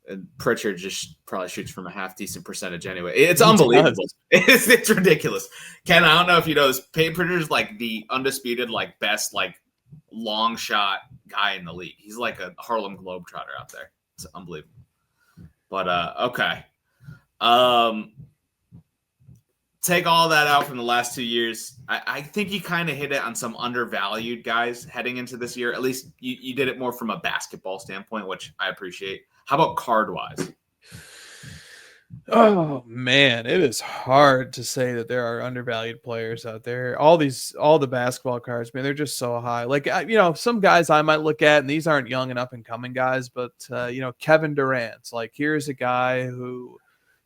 And Pritchard just probably shoots from a half decent percentage anyway. It's unbelievable. It's ridiculous. Ken, I don't know if you know this. Peyton Pritchard's like the undisputed, like best, like long shot guy in the league. He's like a Harlem Globetrotter out there. It's unbelievable. But okay. Take all that out from the last 2 years. I think you kind of hit it on some undervalued guys heading into this year. At least you did it more from a basketball standpoint, which I appreciate. How about card-wise? Oh man, it is hard to say that there are undervalued players out there. All the basketball cards, man, they're just so high. Like, some guys I might look at, and these aren't young and up and coming guys, but Kevin Durant. Like, here's a guy who,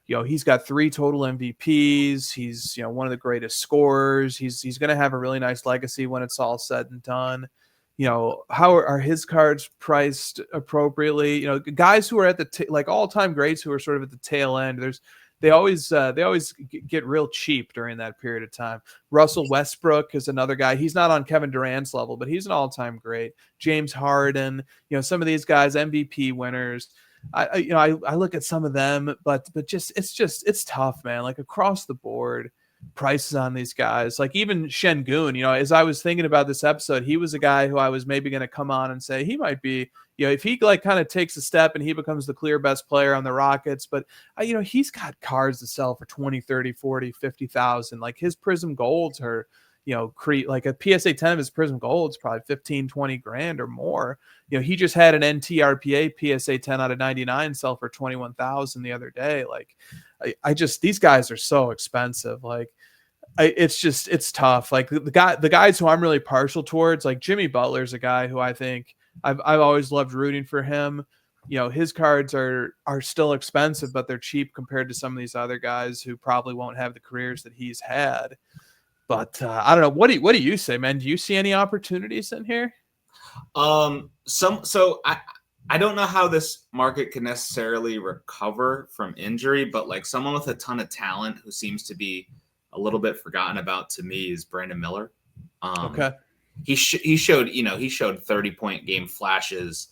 he's got 3 total MVPs. He's, one of the greatest scorers. He's going to have a really nice legacy when it's all said and done. How are his cards priced appropriately? Guys who are at the like all-time greats who are sort of at the tail end. They always get real cheap during that period of time. Russell Westbrook is another guy. He's not on Kevin Durant's level, but he's an all-time great. James Harden. Some of these guys, MVP winners. I look at some of them, but it's tough, man. Like across the board, prices on these guys, like even Şengün, as I was thinking about this episode, he was a guy who I was maybe going to come on and say he might be, if he like kind of takes a step and he becomes the clear best player on the Rockets, but he's got cards to sell for 20, 30, 40, 50,000. Like his Prism Golds are, like a PSA 10 of his Prism Gold is probably 15, 20 grand or more. He just had an NTRPA PSA 10 out of 99 sell for 21,000 the other day. Like these guys are so expensive. Like it's tough. Like the guys who I'm really partial towards, like Jimmy Butler's a guy who I think I've always loved rooting for him. His cards are still expensive, but they're cheap compared to some of these other guys who probably won't have the careers that he's had. But I don't know. What do you say, man? Do you see any opportunities in here? So I don't know how this market can necessarily recover from injury, but like someone with a ton of talent who seems to be a little bit forgotten about to me is Brandon Miller. Okay. He showed 30-point game flashes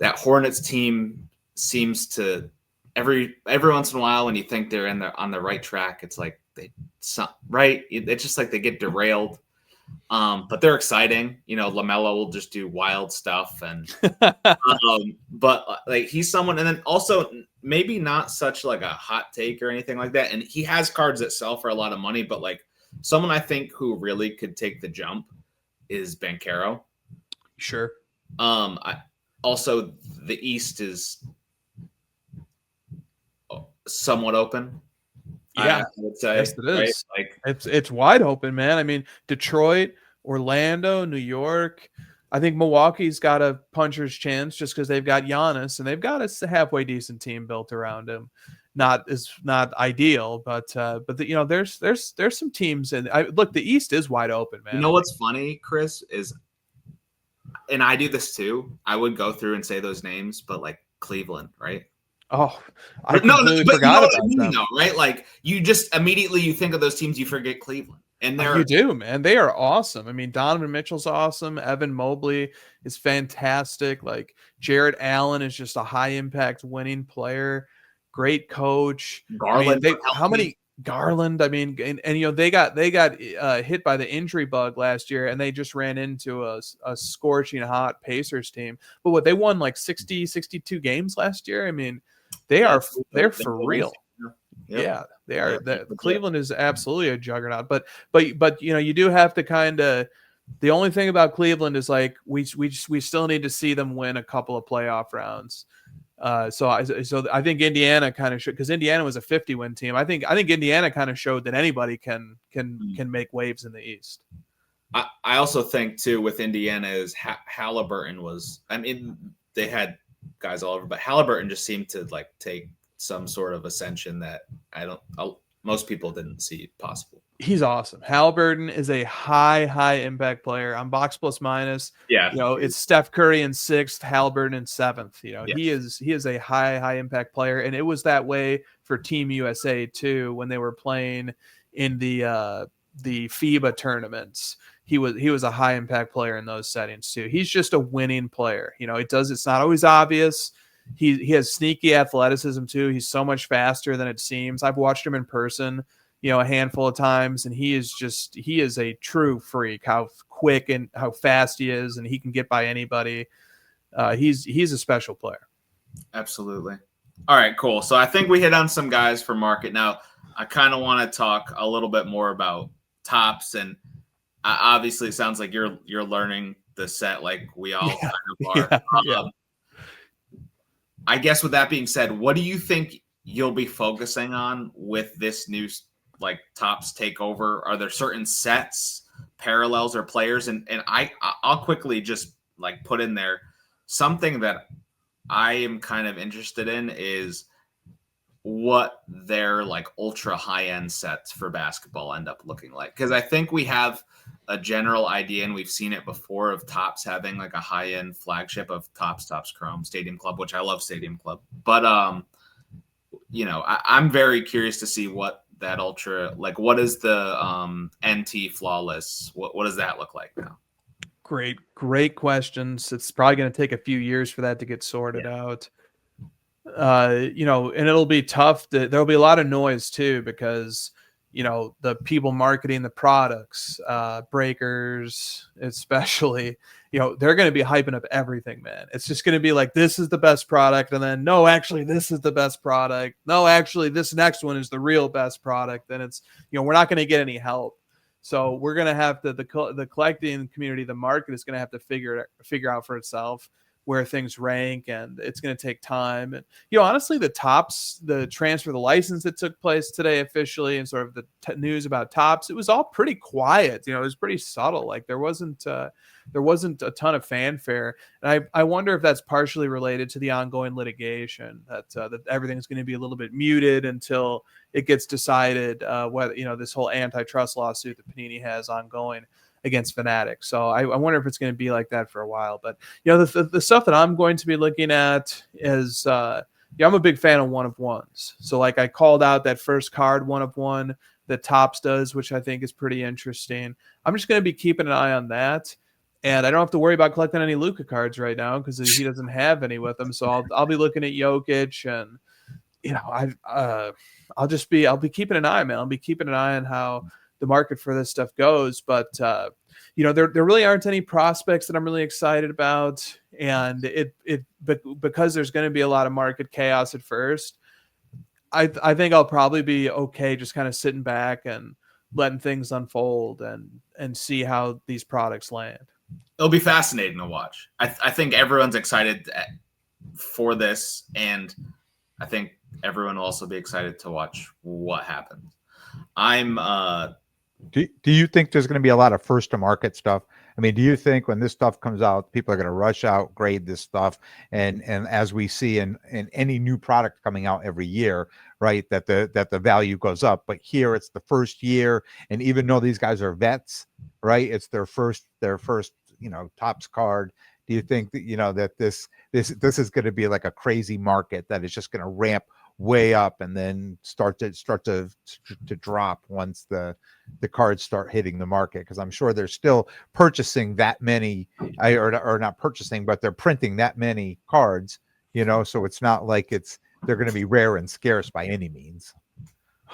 that Hornets team seems to every once in a while when you think they're on the right track, it's like it's just like they get derailed. But they're exciting. LaMelo will just do wild stuff, and but like he's someone, and then also maybe not such like a hot take or anything like that. And he has cards that sell for a lot of money, but like someone I think who really could take the jump is Banchero. Sure. Also the East is somewhat open. Yeah, I would say. Yes, it is. Right? Like it's wide open, man. I mean, Detroit, Orlando, New York. I think Milwaukee's got a puncher's chance just because they've got Giannis and they've got a halfway decent team built around him. Not ideal, but there's some teams, and look, the East is wide open, man. You know what's funny, Chris, is, and I do this too. I would go through and say those names, but like Cleveland, right? Oh, I completely forgot about them. Though, right? Like you just immediately you think of those teams, you forget Cleveland, and you do, man. They are awesome. I mean, Donovan Mitchell's awesome. Evan Mobley is fantastic. Like Jared Allen is just a high impact winning player. Great coach. Garland. Garland? I mean, and they got hit by the injury bug last year, and they just ran into a scorching hot Pacers team. But they won like 60, 62 games last year. I mean, they're for real. Yep. Yeah, they are. Cleveland is absolutely a juggernaut. But you do have to kind of. The only thing about Cleveland is like we still need to see them win a couple of playoff rounds. So I think Indiana kind of should, because Indiana was a 50-win team. I think Indiana kind of showed that anybody can make waves in the East. I also think too with Indiana is Halliburton was. I mean, they had guys all over, but Halliburton just seemed to like take some sort of ascension that most people didn't see possible. He's awesome. Halliburton is a high impact player. On Box Plus Minus, it's Steph Curry in 6th, Halliburton in 7th. Yes. He is a high impact player, and it was that way for Team USA too when they were playing in the FIBA tournaments. He was a high impact player in those settings too. He's just a winning player. It's not always obvious. He has sneaky athleticism too. He's so much faster than it seems. I've watched him in person, a handful of times, and he is a true freak. How quick and how fast he is, and he can get by anybody. He's a special player. Absolutely. All right, cool. So I think we hit on some guys for market. Now I kind of want to talk a little bit more about Topps, and obviously it sounds like you're learning the set like we all kind of are. I guess with that being said, what do you think you'll be focusing on with this new like Topps takeover? Are there certain sets, parallels, or players? And I'll quickly just like put in there something that I am kind of interested in is what their like ultra high end sets for basketball end up looking like. Because I think we have a general idea, and we've seen it before, of Topps having like a high end flagship of Topps Chrome Stadium Club, which I love Stadium Club. But I'm very curious to see what that ultra, like what is the NT Flawless? What does that look like now? Great questions. It's probably going to take a few years for that to get sorted out. And it'll be tough. There'll be a lot of noise too, because the people marketing the products, breakers especially, they're going to be hyping up everything, man. It's just going to be like, this is the best product, and then no, actually this is the best product. No, actually this next one is the real best product. And it's we're not going to get any help. So we're going to have to the collecting community, the market is going to have to figure out for itself where things rank, and it's going to take time. And honestly, the transfer of the license that took place today officially, and sort of the news about Topps, it was all pretty quiet. It was pretty subtle. Like there wasn't a ton of fanfare, and I wonder if that's partially related to the ongoing litigation, that everything's going to be a little bit muted until it gets decided whether this whole antitrust lawsuit that Panini has ongoing against Fanatics. So I wonder if it's going to be like that for a while. But the stuff that I'm going to be looking at is I'm a big fan of 1-of-1s. So like I called out that first card 1-of-1 that Topps does, which I think is pretty interesting. I'm just going to be keeping an eye on that. And I don't have to worry about collecting any Luka cards right now because he doesn't have any with him. So I'll be looking at Jokic, and I'll be keeping an eye, man. I'll be keeping an eye on how the market for this stuff goes. But there really aren't any prospects that I'm really excited about, and because there's going to be a lot of market chaos at first. I think I'll probably be okay just kind of sitting back and letting things unfold and see how these products land. It'll be fascinating to watch. I think everyone's excited for this, and I think everyone will also be excited to watch what happens. Do you think there's going to be a lot of first to market stuff? I mean, do you think when this stuff comes out, people are going to rush out, grade this stuff, and as we see in any new product coming out every year, right, that the value goes up? But here it's the first year, and even though these guys are vets, right, it's their first Topps card. Do you think that that this is going to be like a crazy market that is just going to ramp way up and then start to drop once the cards start hitting the market? Because I'm sure they're still purchasing that many, or not purchasing, but they're printing that many cards, so it's not like they're going to be rare and scarce by any means.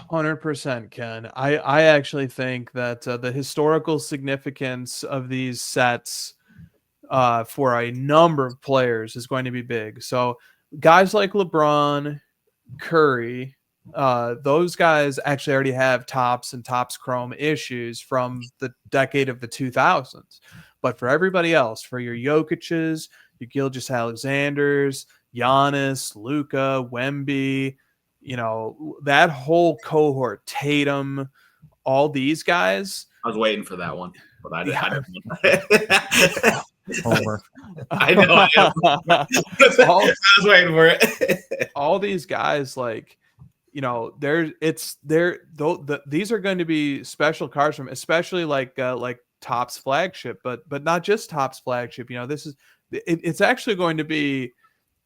100%, Ken. I actually think that the historical significance of these sets for a number of players is going to be big. So guys like LeBron, Curry, those guys actually already have Topps and Topps Chrome issues from the decade of the 2000s. But for everybody else, for your Jokic's, your Gilgeous-Alexanders, Giannis, Luka, Wemby, that whole cohort, Tatum, all these guys. I was waiting for that one, but I didn't. Homer. I know. I was waiting for it. All these guys, these are going to be special cards from, especially like Topps flagship, but not just Topps flagship. It's actually going to be.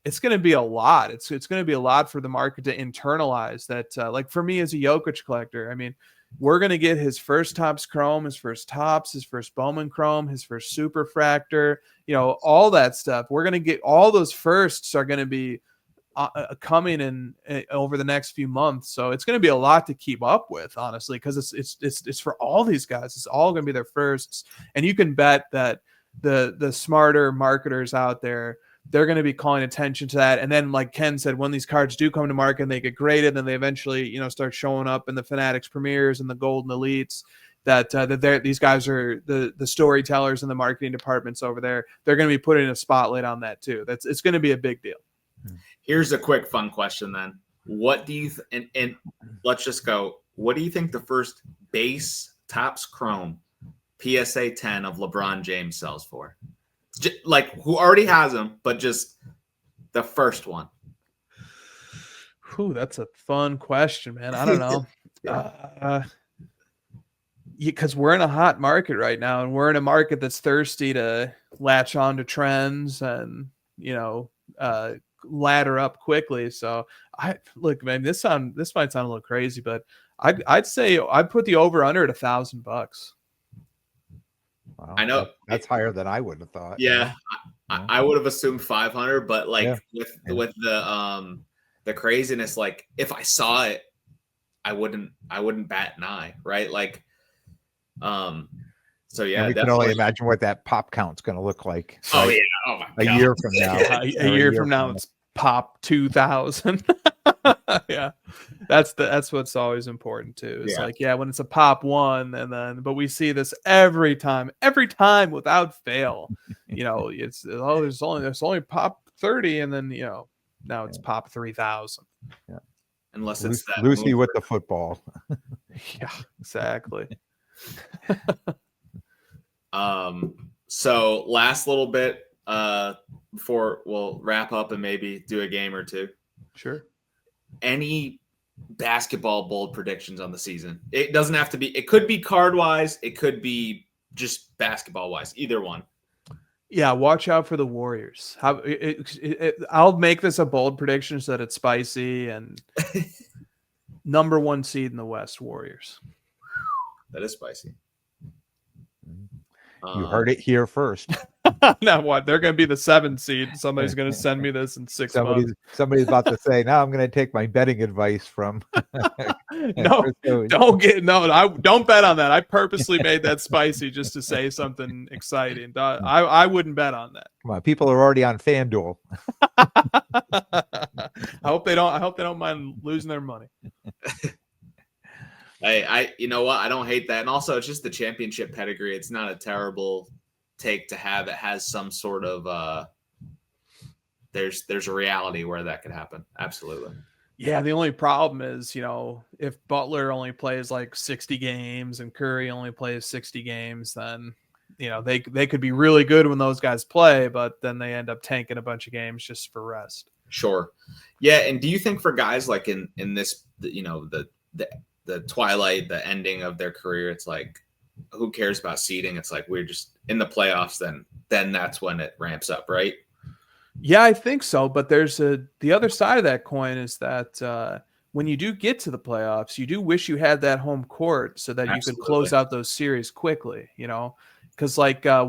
It's going to be a lot. It's going to be a lot for the market to internalize that. Like for me as a Jokic collector, I mean, we're going to get his first Topps Chrome, his first Topps, his first Bowman Chrome, his first Super Fractor, all that stuff. We're going to get all those firsts are going to be coming in over the next few months. So it's going to be a lot to keep up with, honestly, because it's for all these guys. It's all going to be their firsts. And you can bet that the smarter marketers out there, they're going to be calling attention to that. And then, like Ken said, when these cards do come to market and they get graded, then they eventually, start showing up in the Fanatics premieres and the Golden Elites, that these guys are the storytellers in the marketing departments over there. They're going to be putting a spotlight on that too. It's going to be a big deal. Here's a quick fun question then. What do you and let's just go. What do you think the first base Topps Chrome PSA 10 of LeBron James sells for? Like, who already has them, but just the first one? Ooh, that's a fun question, man. I don't know. Because we're in a hot market right now, and we're in a market that's thirsty to latch on to trends and, ladder up quickly. So look, man, this might sound a little crazy, but I'd say I'd put the over under at $1,000. Wow, I know that's higher than I would have thought. Yeah, I would have assumed 500, but with the craziness, like if I saw it, I wouldn't bat an eye, right? Like, so yeah, we can only imagine what that pop count's going to look like. Oh yeah, oh my God. A year from now. A year from now, it's pop 2000. Yeah, that's what's always important too. It's when it's a pop 1, but we see this every time without fail. There's only pop 30, and then now it's pop 3000. Yeah, unless it's that Lucy with the football. Yeah, exactly. So last little bit before we'll wrap up and maybe do a game or two. Sure. Any basketball bold predictions on the season? It doesn't have to be. It could be card wise. It could be just basketball wise. Either one. Yeah, watch out for the Warriors. I'll make this a bold prediction so that it's spicy, and number 1 seed in the West, Warriors. That is spicy. You heard it here first. Now what? They're going to be the 7th seed. Somebody's going to send me this in 6 months. Somebody's about to say, "Now I'm going to take my betting advice from." No, don't bet on that. I purposely made that spicy just to say something exciting. I wouldn't bet on that. Come on, people are already on FanDuel. I hope they don't mind losing their money. You know what? I don't hate that. And also, it's just the championship pedigree. It's not a terrible take to have. It has some sort of there's a reality where that could happen. Absolutely. Yeah, the only problem is, if Butler only plays like 60 games and Curry only plays 60 games, then they could be really good when those guys play, but then they end up tanking a bunch of games just for rest. Sure. Yeah, and do you think for guys like in this, the twilight, the ending of their career, it's like, who cares about seeding? It's like we're just in the playoffs, then that's when it ramps up, right? Yeah, I think so. But there's the other side of that coin is that when you do get to the playoffs, you do wish you had that home court so that Absolutely. You could close out those series quickly, because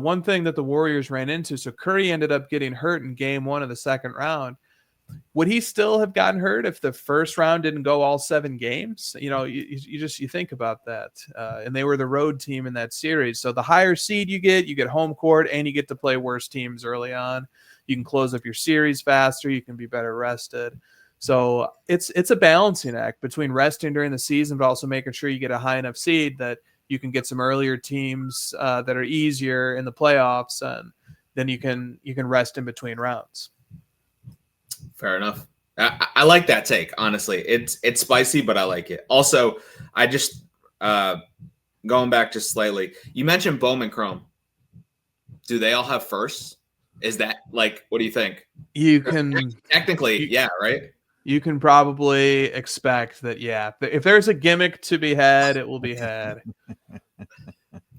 one thing that the Warriors ran into, so Curry ended up getting hurt in game 1 of the second round. Would he still have gotten hurt if the first round didn't go all 7 games? You think about that. And they were the road team in that series. So the higher seed you get home court, and you get to play worse teams early on. You can close up your series faster. You can be better rested. So it's a balancing act between resting during the season, but also making sure you get a high enough seed that you can get some earlier teams that are easier in the playoffs, and then you can rest in between rounds. Fair enough. I like that take. Honestly, it's spicy, but I like it. Also, I just going back just slightly. You mentioned Bowman Chrome. Do they all have firsts? Is that like, what do you think? You can technically, yeah, right? You can probably expect that, yeah. If there's a gimmick to be had, it will be had.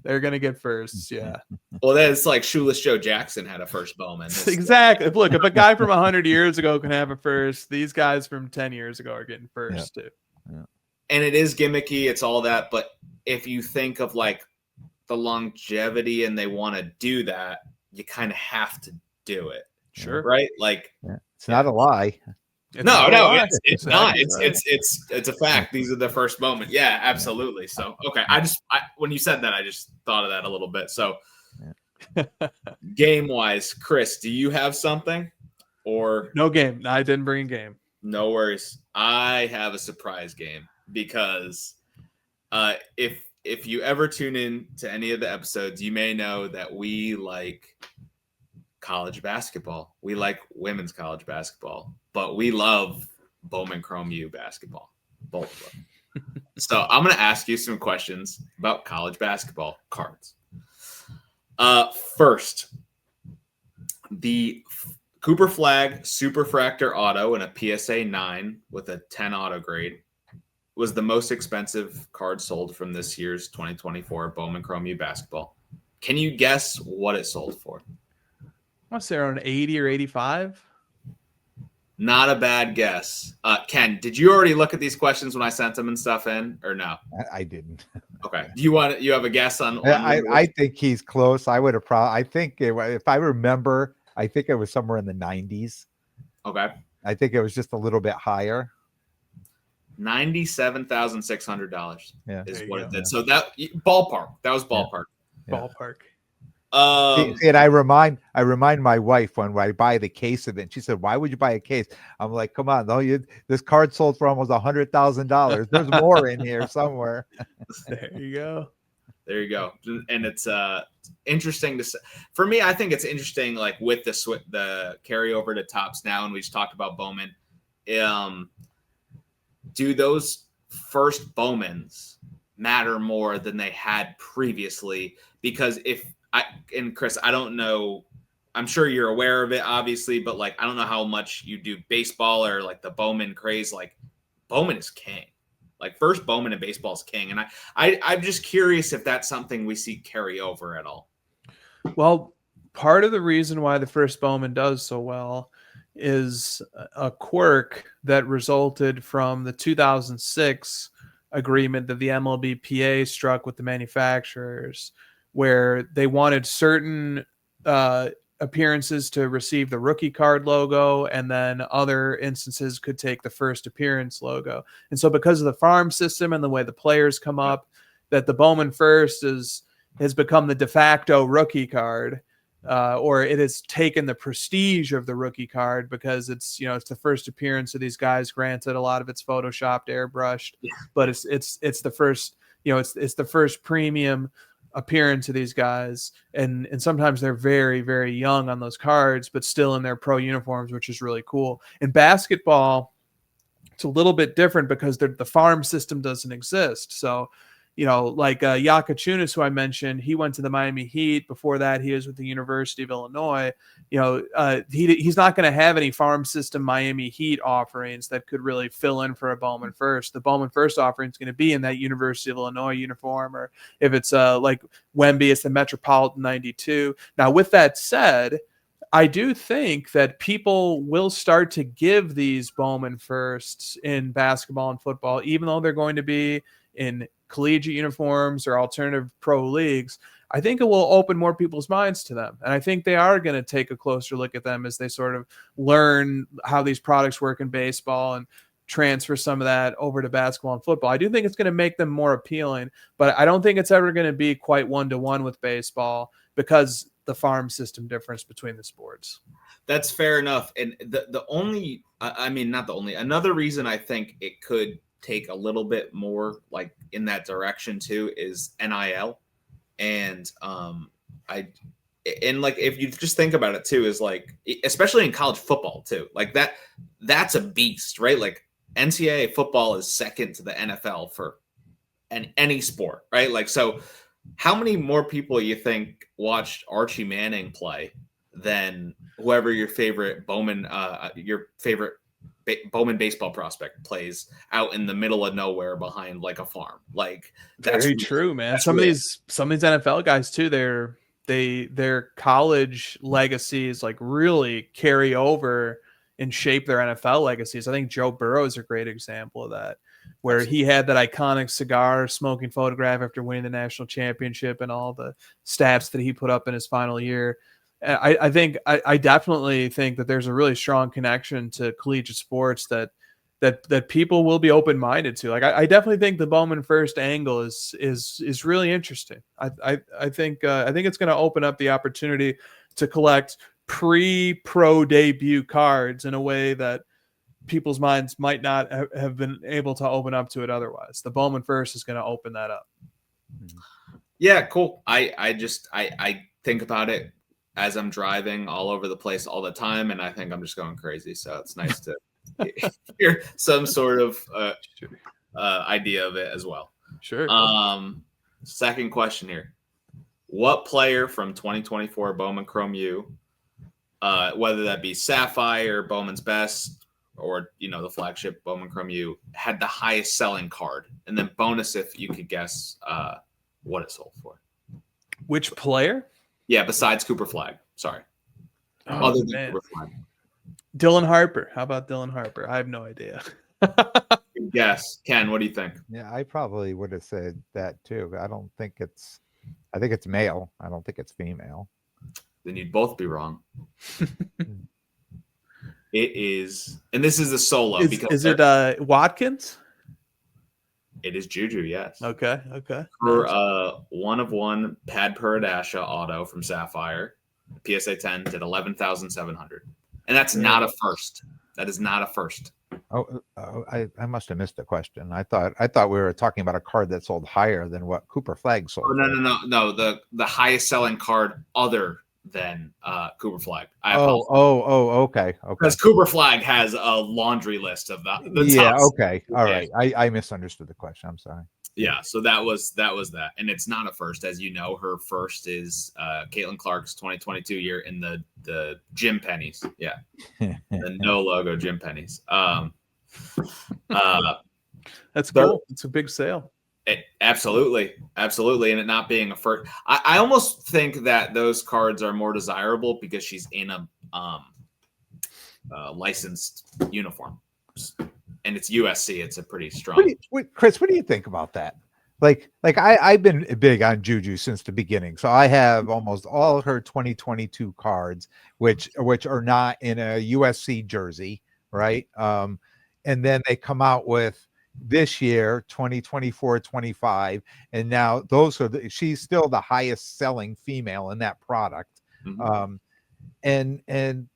They're going to get firsts, yeah. Well, that's like Shoeless Joe Jackson had a first Bowman. Exactly. Look, if a guy from 100 years ago can have a first, these guys from 10 years ago are getting first, too. Yeah. And it is gimmicky. It's all that. But if you think of like the longevity and they want to do that, you kind of have to do it. Sure. Right? Like, it's not a lie. It's not. It's a fact. These are the first Bowman. Yeah, absolutely. So, okay. When you said that, I just thought of that a little bit. So, game wise, Chris, do you have something or no game? I didn't bring a game. No worries. I have a surprise game because if you ever tune in to any of the episodes, you may know that we like college basketball. We like women's college basketball, but we love Bowman Chrome U basketball, both of them. So I'm going to ask you some questions about college basketball cards. First, the Cooper Flag Superfractor Auto in a PSA 9 with a 10 auto grade was the most expensive card sold from this year's 2024 Bowman Chrome U basketball. Can you guess what it sold for? I want to say around 80 or 85. Not a bad guess. Ken, did you already look at these questions when I sent them and stuff in, or no? I didn't. Okay. Do you have a guess on? I think he's close. I would have probably. I think if I remember, I think it was somewhere in the 90s. Okay. I think it was just a little bit higher. $97,600. Yeah, is what it did. Yeah. So that ballpark. That was ballpark. Yeah. Ballpark. And I remind my wife when I buy the case of it, and she said, "Why would you buy a case?" I'm like, "Come on, this card sold for almost $100,000. There's more in here somewhere." There you go. There you go. And it's interesting for me. I think it's interesting, like with the carryover to Topps now, and we just talked about Bowman. Do those first Bowmans matter more than they had previously? Because Chris, I don't know. I'm sure you're aware of it, obviously, but like I don't know how much you do baseball or like the Bowman craze. Like Bowman is king. Like first Bowman in baseball is king, and I'm just curious if that's something we see carry over at all. Well, part of the reason why the first Bowman does so well is a quirk that resulted from the 2006 agreement that the MLBPA struck with the manufacturers, where they wanted certain appearances to receive the rookie card logo, and then other instances could take the first appearance logo. And so because of the farm system and the way the players come up, that the Bowman First has become the de facto rookie card, or it has taken the prestige of the rookie card because it's the first appearance of these guys. Granted, a lot of it's photoshopped, airbrushed, but it's the first it's the first premium appearance of these guys, and sometimes they're very, very young on those cards, but still in their pro uniforms, which is really cool. In basketball, it's a little bit different because the farm system doesn't exist. So like Yakachunas, who I mentioned, he went to the Miami Heat. Before that, he was with the University of Illinois. He's not going to have any farm system Miami Heat offerings that could really fill in for a Bowman First. The Bowman First offering is going to be in that University of Illinois uniform, or if it's like Wemby, it's the Metropolitan 92. Now, with that said, I do think that people will start to give these Bowman Firsts in basketball and football, even though they're going to be in collegiate uniforms or alternative pro leagues. I think it will open more people's minds to them. And I think they are going to take a closer look at them as they sort of learn how these products work in baseball and transfer some of that over to basketball and football. I do think it's going to make them more appealing, but I don't think it's ever going to be quite 1-to-1 with baseball because the farm system difference between the sports. That's fair enough. And the only, I mean, not the only, another reason I think it could take a little bit more like in that direction too is NIL. And like if you just think about it too, is like especially in college football too, like that's a beast, right? Like NCAA football is second to the NFL for any sport, right? Like, so how many more people you think watched Archie Manning play than whoever your favorite Bowman Bowman baseball prospect plays out in the middle of nowhere behind like a farm? Like, that's very true, man. Some of these NFL guys too, their college legacies like really carry over and shape their NFL legacies. I think Joe Burrow is a great example of that, where he had that iconic cigar smoking photograph after winning the national championship and all the stats that he put up in his final year. I definitely think that there's a really strong connection to collegiate sports that people will be open-minded to. Like, I definitely think the Bowman First angle is really interesting. I think it's going to open up the opportunity to collect pre-pro debut cards in a way that people's minds might not have been able to open up to it otherwise. The Bowman First is going to open that up. Yeah, cool. I think about it as I'm driving all over the place all the time, and I think I'm just going crazy. So it's nice to hear some sort of idea of it as well. Sure. Second question here. What player from 2024 Bowman Chrome U, whether that be Sapphire, Bowman's Best, or the flagship Bowman Chrome U, had the highest selling card? And then bonus if you could guess what it sold for. Which player? Yeah, besides Cooper Flag. Sorry. Oh, Other than man. Cooper Flag. Dylan Harper. How about Dylan Harper? I have no idea. Yes. Ken, what do you think? Yeah, I probably would have said that too. I think it's male. I don't think it's female. Then you'd both be wrong. It is, and this is a solo. Is it Watkins? It is Juju, yes. Okay. For 1/1 Pad Paradasha auto from Sapphire, PSA 10 did 11,700, and that's not a first. That is not a first. I must have missed the question. I thought we were talking about a card that sold higher than what Cooper Flag sold. Oh, no. The highest selling card other than Cooper Flag. Okay. Because Cooper Flag has a laundry list of the yeah. tops. Okay. All right. I misunderstood the question. I'm sorry. Yeah. So that was that, and it's not a first, as you know. Her first is Caitlin Clark's 2022 year in the Gym Pennies. Yeah, the no logo Gym Pennies. That's cool. It's a big sale. Absolutely, and it not being a first, I almost think that those cards are more desirable because she's in a licensed uniform, and it's USC. It's a pretty strong. Chris, what do you think about that? I've been big on Juju since the beginning. So I have almost all her 2022 cards, which are not in a USC jersey, right? And then they come out with this year 2024-25, and now those are she's still the highest selling female in that product. And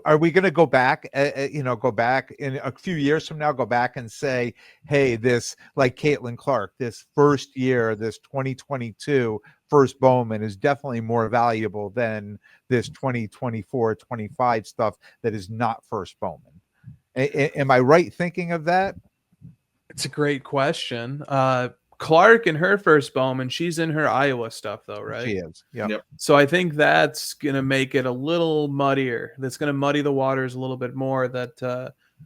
are we going to go back, go back in a few years from now, go back and say, hey, this, like Caitlin Clark, this first year, this 2022 first Bowman is definitely more valuable than this 2024-25 stuff that is not first Bowman? Am I right thinking of that? It's a great question. Clark in her first Bowman, she's in her Iowa stuff though, right? She is. Yep. So I think that's going to make it a little muddier. That's going to muddy the waters a little bit more.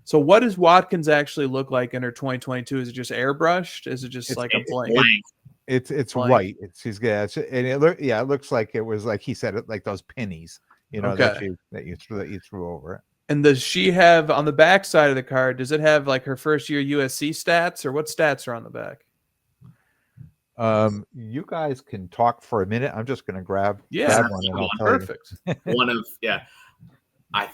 So what does Watkins actually look like in her 2022? Is it just airbrushed? Is it just a blank? It's white. It looks like it was, like he said, it like those pennies, that you threw over it. And does she have on the back side of the card, does it have like her first year USC stats, or what stats are on the back? You guys can talk for a minute. I'm just going to grab one and I'll tell perfect. I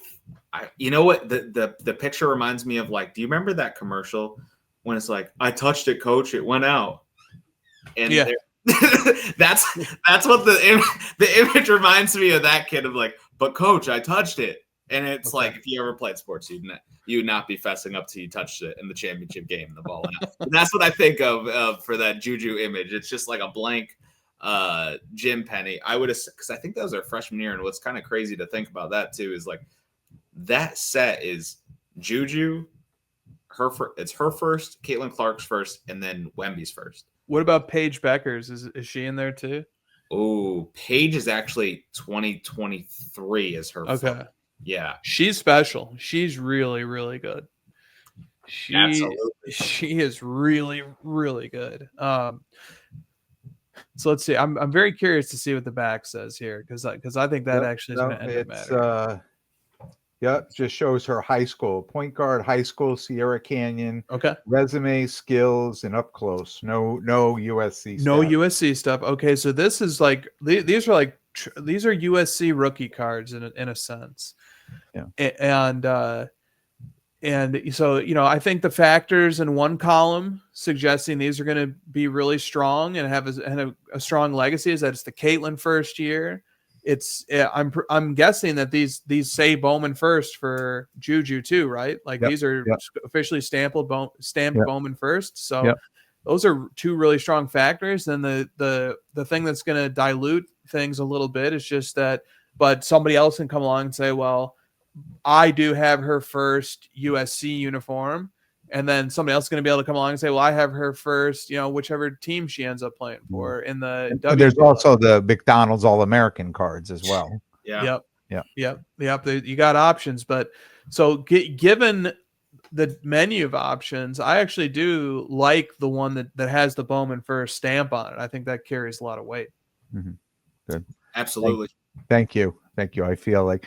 you know what, the picture reminds me of, like, do you remember that commercial when it's like, I touched it, coach, it went out? And that's what the image reminds me of, that kid of like, but coach, I touched it. And it's like, if you ever played sports, you would not be fessing up till you touched it in the championship game, the ball. That's what I think of for that Juju image. It's just like a blank Jim Penny. I would have, because I think that was our freshman year. And what's kind of crazy to think about that too is, like, that set is Juju, it's her first, Caitlin Clark's first, and then Wemby's first. What about Paige Beckers? Is she in there too? Oh, Paige is actually 2023 is her first. Yeah. She's special. She's really, really good. Absolutely. She is really, really good. So let's see. I'm very curious to see what the back says here, because I think that actually is going to end up mattering. Just shows her high school, point guard, high school, Sierra Canyon. Okay. Resume, skills, and up close. No USC stuff. No USC stuff. Okay, so this is like these are USC rookie cards in a sense. Yeah. And so, I think the factors in one column suggesting these are going to be really strong and have a strong legacy is that it's the Caitlin first year. I'm guessing that these say Bowman first for Juju too, right? Like these are officially stamped Bowman first. So those are two really strong factors. And the thing that's going to dilute things a little bit is just that, but somebody else can come along and say, well, I do have her first USC uniform. And then somebody else is going to be able to come along and say, well, I have her first, whichever team she ends up playing for in the There's also the McDonald's All-American cards as well. Yep. You got options. But so given the menu of options, I actually do like the one that has the Bowman first stamp on it. I think that carries a lot of weight. Mm-hmm. Good. Absolutely. Thank you. I feel like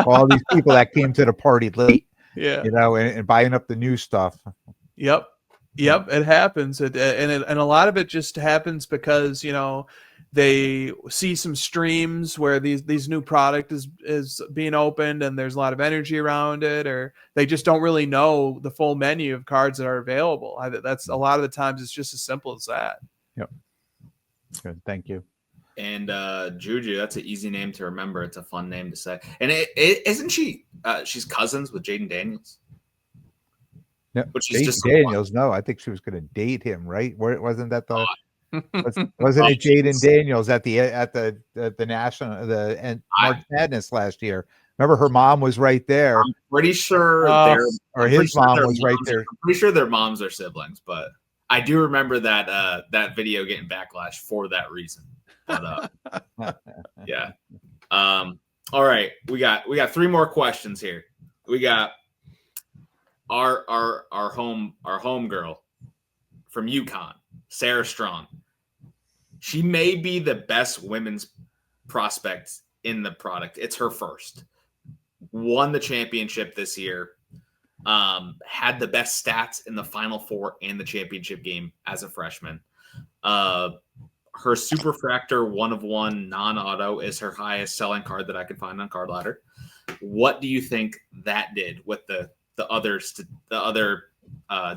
all these people that came to the party late, and buying up the new stuff. Yep. It happens. And a lot of it just happens because, they see some streams where these new product is being opened and there's a lot of energy around it, or they just don't really know the full menu of cards that are available. That's a lot of the times it's just as simple as that. Yep. Good. Thank you. And Juju, that's an easy name to remember. It's a fun name to say. And isn't she? She's cousins with Jaden Daniels. Yeah, Jaden Daniels. No, I think she was going to date him, right? Wasn't that the? Wasn't it Jaden Daniels at the national March Madness last year? Remember, her mom was right there. I'm pretty sure his mom was right there. I'm pretty sure their moms are siblings, but I do remember that video getting backlash for that reason. But, yeah. All right, we got three more questions here. We got our home girl from UConn, Sarah Strong. She may be the best women's prospect in the product. It's her first. Won the championship this year. had the best stats in the Final Four and the championship game as a freshman. Her Superfractor 1/1 non-auto is her highest selling card that I could find on Card Ladder. What do you think that did with the other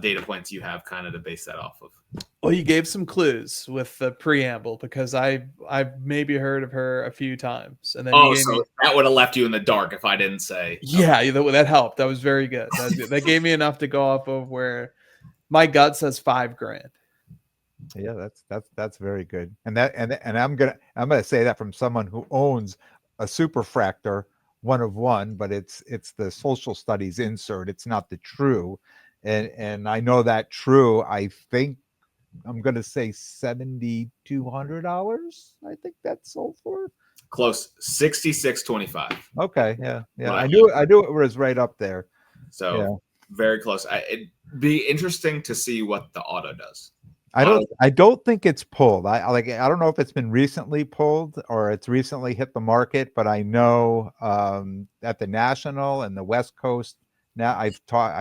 data points you have kind of to base that off of? Well, you gave some clues with the preamble because I've maybe heard of her a few times, and then that would have left you in the dark if I didn't say. Yeah, that helped. That was very good. That gave me enough to go off of where my gut says $5,000. Yeah, that's very good. And I'm gonna say that from someone who owns a Superfractor 1/1, but it's the social studies insert. It's not the true, and I know that true. I think I'm gonna say $7,200. I think that's sold for. Close, 66.25. Okay, yeah. I knew it was right up there. So yeah. Very close. It'd be interesting to see what the auto does. I don't think it's pulled. I don't know if it's been recently pulled or it's recently hit the market, but I know at the National and the West Coast now I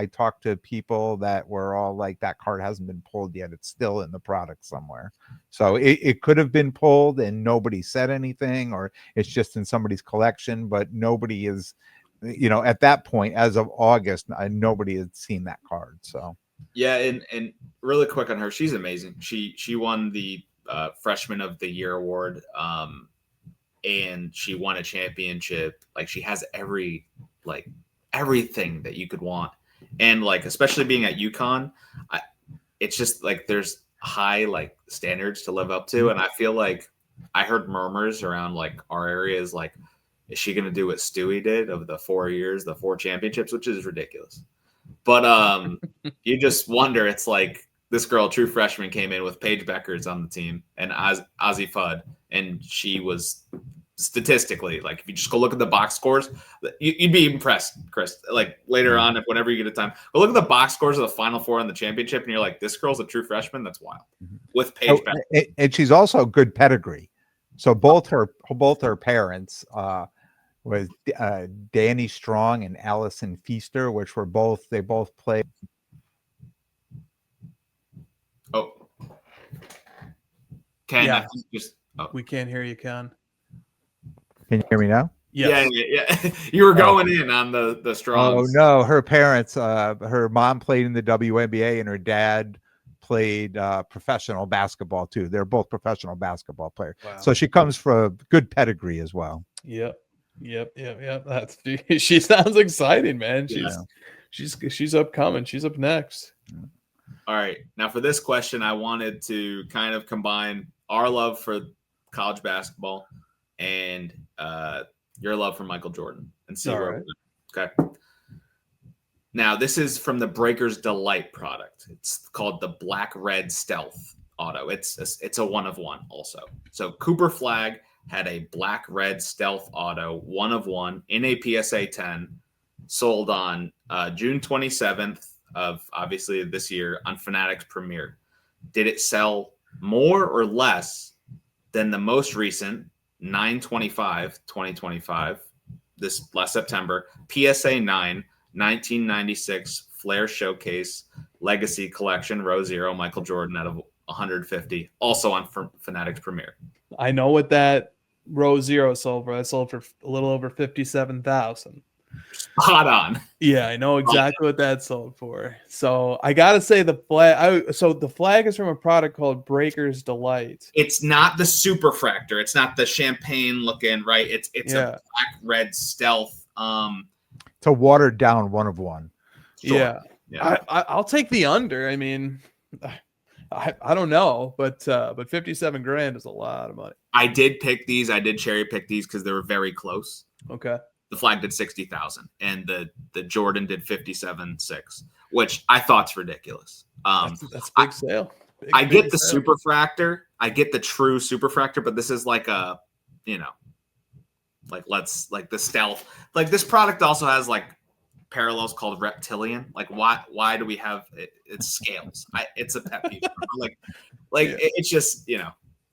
talked to people that were all like, that card hasn't been pulled yet. It's still in the product somewhere. So it could have been pulled and nobody said anything, or it's just in somebody's collection, but nobody is, at that point, as of August, nobody had seen that card. So. Yeah, and really quick on her, she's amazing. She won the Freshman of the Year award, and she won a championship. Like, she has everything that you could want, and especially being at UConn, it's just there's high standards to live up to, and I feel like I heard murmurs around our areas is she going to do what Stewie did of the 4 years, the 4 championships, which is ridiculous. But you just wonder, it's this girl, true freshman, came in with Paige Beckers on the team and Ozzy Fudd, and she was statistically, if you just go look at the box scores, you'd be impressed, Chris. Later on, whenever you get a time, go look at the box scores of the Final Four and the championship, and you're like, this girl's a true freshman. That's wild. With Paige Beckers, and she's also good pedigree. So both her parents was Danny Strong and Allison Feaster, which they both played. Oh, Ken, yeah. We can't hear you, Ken. Can you hear me now? Yes. Yeah. You were going in on the Strongs. Oh no, her parents, her mom played in the WNBA and her dad played professional basketball too. They're both professional basketball players. Wow. So she comes from good pedigree as well. Yep. She sounds exciting, man. She's upcoming. She's up next. All right. Now for this question, I wanted to kind of combine our love for college basketball and your love for Michael Jordan and see where we're okay. Now this is from the Breakers Delight product. It's called the Black Red Stealth Auto. It's a 1/1 also. So Cooper Flagg had a Black Red Stealth Auto 1/1 in a PSA 10, sold on June 27th of obviously this year on Fanatics Premier. Did it sell more or less than the most recent 9/25/2025, this last September, PSA 9 1996 Flair Showcase Legacy Collection Row 0 Michael Jordan out of 150, also on Fanatics Premier? I know what that Row 0 sold for. I sold for a little over 57,000. Spot on. Yeah, I know exactly what that sold for. So I gotta say the flag. So the flag is from a product called Breakers Delight. It's not the Superfractor. It's not the champagne looking, right? It's a Black Red Stealth. It's a watered down 1/1. Sure. Yeah. I'll take the under. I mean, I don't know, but $57,000 is a lot of money. I did pick these. I did cherry pick these because they were very close. Okay. The flag did 60,000 and the Jordan did 57,600, which I thought's ridiculous. That's a big sale. I get the Superfractor. I get the true Superfractor, but this is the stealth. This product also has parallels called reptilian. Why do we have it? It's scales. It's a pet peeve. It's just,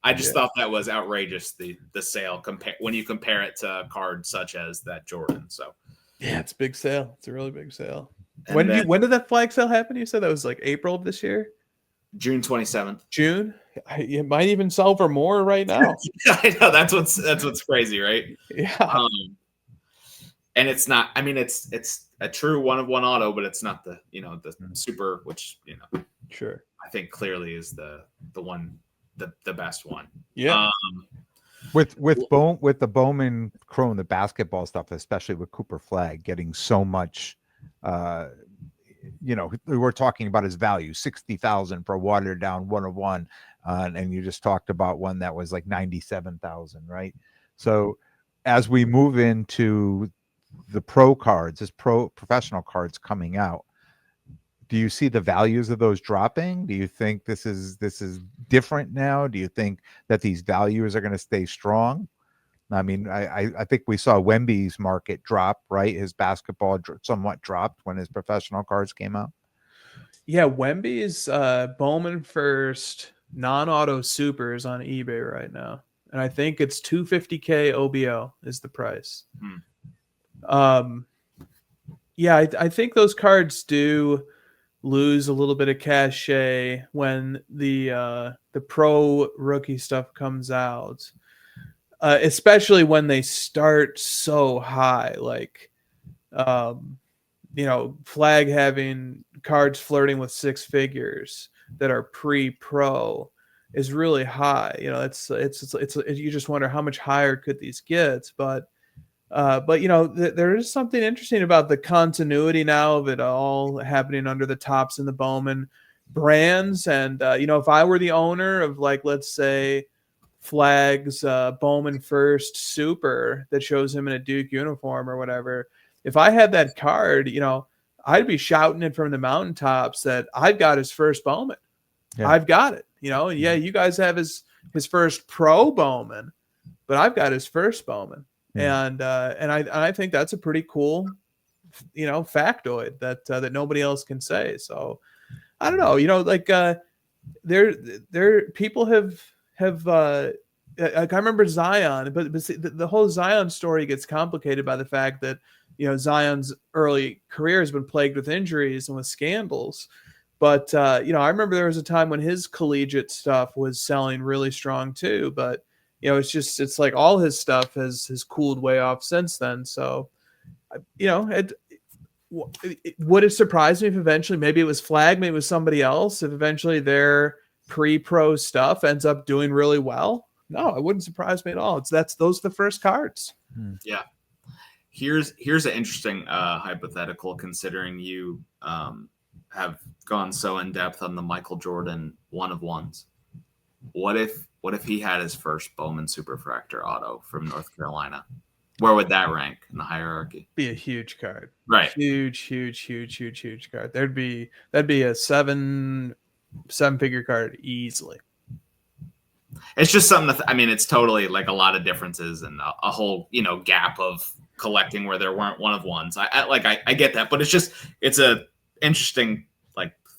I just thought that was outrageous, the sale when you compare it to a card such as that Jordan. So yeah, it's a big sale. It's a really big sale. When did that flag sale happen? You said that was like April of this year? June 27th. June? It might even sell for more right now. I know that's what's crazy, right? Yeah. And it's not. I mean, it's a true one of one auto, but it's not the super, which Sure. I think clearly is the one, the best one. Yeah. With the Bowman Chrome, the basketball stuff, especially with Cooper Flag getting so much, we're talking about his value, 60,000 for a watered down 101, and you just talked about one that was like 97,000, right? So as we move into the pro cards, this professional cards coming out, do you see the values of those dropping? Do you think this is different now? Do you think that these values are going to stay strong? I mean, I think we saw Wemby's market drop, right? His basketball somewhat dropped when his professional cards came out. Yeah, Wemby's Bowman First non-auto supers on eBay right now, and I think it's $250K OBO is the price. Yeah, I think those cards do lose a little bit of cachet when the pro rookie stuff comes out, especially when they start so high, like Flag having cards flirting with six figures that are pre-pro is really high. It's you just wonder how much higher could these get, but there is something interesting about the continuity now of it all happening under the Topps and the Bowman brands. And, if I were the owner of, like, let's say Flag's Bowman First Super that shows him in a Duke uniform or whatever, if I had that card, I'd be shouting it from the mountaintops that I've got his first Bowman. Yeah. I've got it, and yeah, you guys have his first pro Bowman, but I've got his first Bowman. Yeah. And I think that's a pretty cool, factoid that nobody else can say. So I don't know, there people have I remember Zion, but see, the whole Zion story gets complicated by the fact that Zion's early career has been plagued with injuries and with scandals. But I remember there was a time when his collegiate stuff was selling really strong too, but it's like all his stuff has cooled way off since then. So, would it surprise me if eventually, maybe it was Flag, maybe it was somebody else, if eventually their pre-pro stuff ends up doing really well? No, it wouldn't surprise me at all. Those are the first cards. Yeah. Here's an interesting hypothetical, considering you have gone so in depth on the Michael Jordan one of ones. What if he had his first Bowman Superfractor auto from North Carolina? Where would that rank in the hierarchy? Be a huge card, right? Huge card. That'd be a seven-figure card easily. It's just something it's totally like a lot of differences and a whole gap of collecting where there weren't one of ones. I get that, but it's a interesting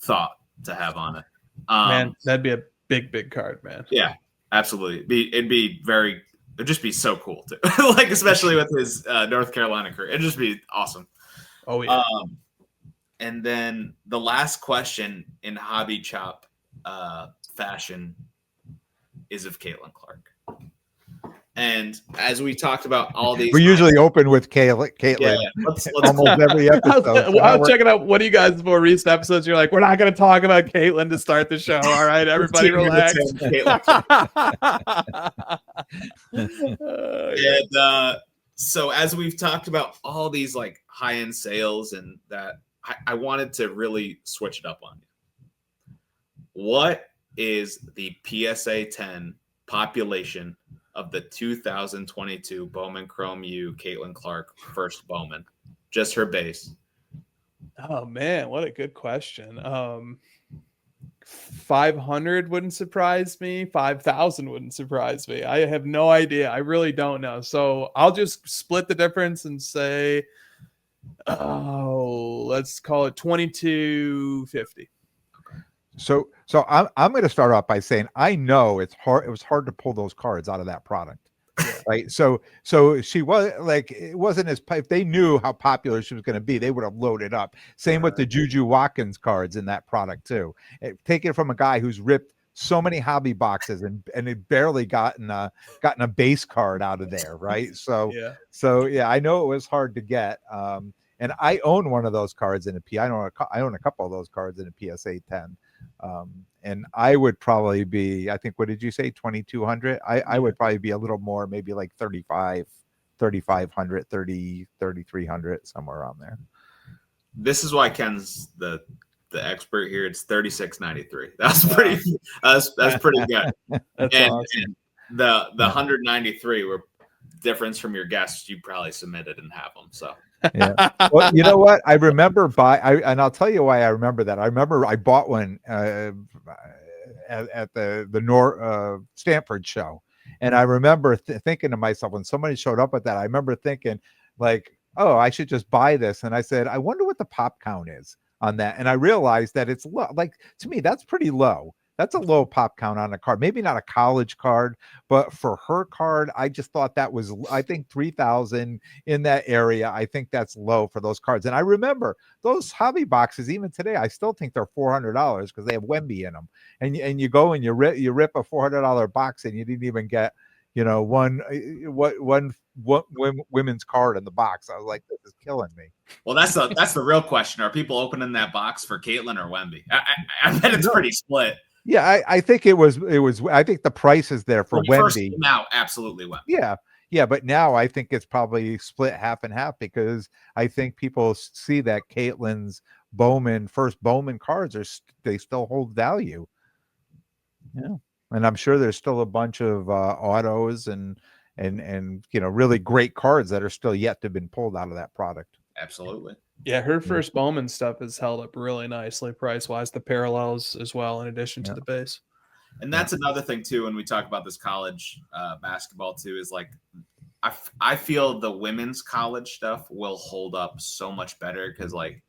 thought to have on it. Man, that'd be a big card, man. Yeah, absolutely. It'd just be so cool too. Especially with his North Carolina career. It'd just be awesome. Oh yeah. And then the last question in Hobby Chop fashion is of Caitlin Clark. And as we talked about all these, we usually open with Caitlin. Yeah, let's almost every episode. I was checking out one of you guys' more recent episodes. You're like, we're not going to talk about Caitlin to start the show. All right, everybody relax. And so as we've talked about all these high-end sales and that, I wanted to really switch it up on you. What is the PSA 10 population of the 2022 Bowman Chrome U Caitlin Clark first Bowman? Just her base. Oh man, what a good question. 500 wouldn't surprise me. 5,000 wouldn't surprise me. I have no idea. I really don't know. So I'll just split the difference and say, let's call it 2250. So I'm going to start off by saying I know it's hard. It was hard to pull those cards out of that product. Right. So she was like, it wasn't as, if they knew how popular she was going to be, they would have loaded up. Same with the Juju Watkins cards in that product too. Take it from a guy who's ripped so many hobby boxes and had barely gotten a base card out of there. Right. So yeah, I know it was hard to get. And I own one of those cards in a P. I own a couple of those cards in a PSA 10. And I would probably be, I think, what did you say, 2,200? I would probably be a little more, maybe like 3,500, 3,300, somewhere around there. This is why Ken's the expert here. It's 36.93. That's pretty. That's pretty good. That's awesome. And the 193 were difference from your guests. You probably submitted and have them. So. Yeah. Well, you know what? I remember and I'll tell you why I remember that. I remember I bought one at the Stanford show, and I remember thinking to myself, when somebody showed up with that, I remember thinking like, oh, I should just buy this. And I said, I wonder what the pop count is on that. And I realized that it's low. Like, to me, that's pretty low. That's a low pop count on a card. Maybe not a college card, but for her card, I just thought that was, I think 3,000 in that area. I think that's low for those cards. And I remember those hobby boxes, even today, I still think they're $400 because they have Wemby in them. And you go and you rip a $400 box and you didn't even get, one women's card in the box. I was like, this is killing me. Well, that's the real question. Are people opening that box for Caitlin or Wemby? I bet it's pretty split. Yeah, I think it was. I think the price is there for Wemby. Now, absolutely Wemby. Yeah, but now I think it's probably split half and half, because I think people see that Caitlin's first Bowman cards they still hold value. Yeah, and I'm sure there's still a bunch of autos and really great cards that are still yet to have been pulled out of that product. Absolutely. Yeah, her first Bowman stuff is held up really nicely price-wise, the parallels as well, in addition to the base. And that's another thing, too, when we talk about this college basketball, too, is like I feel the women's college stuff will hold up so much better because, like,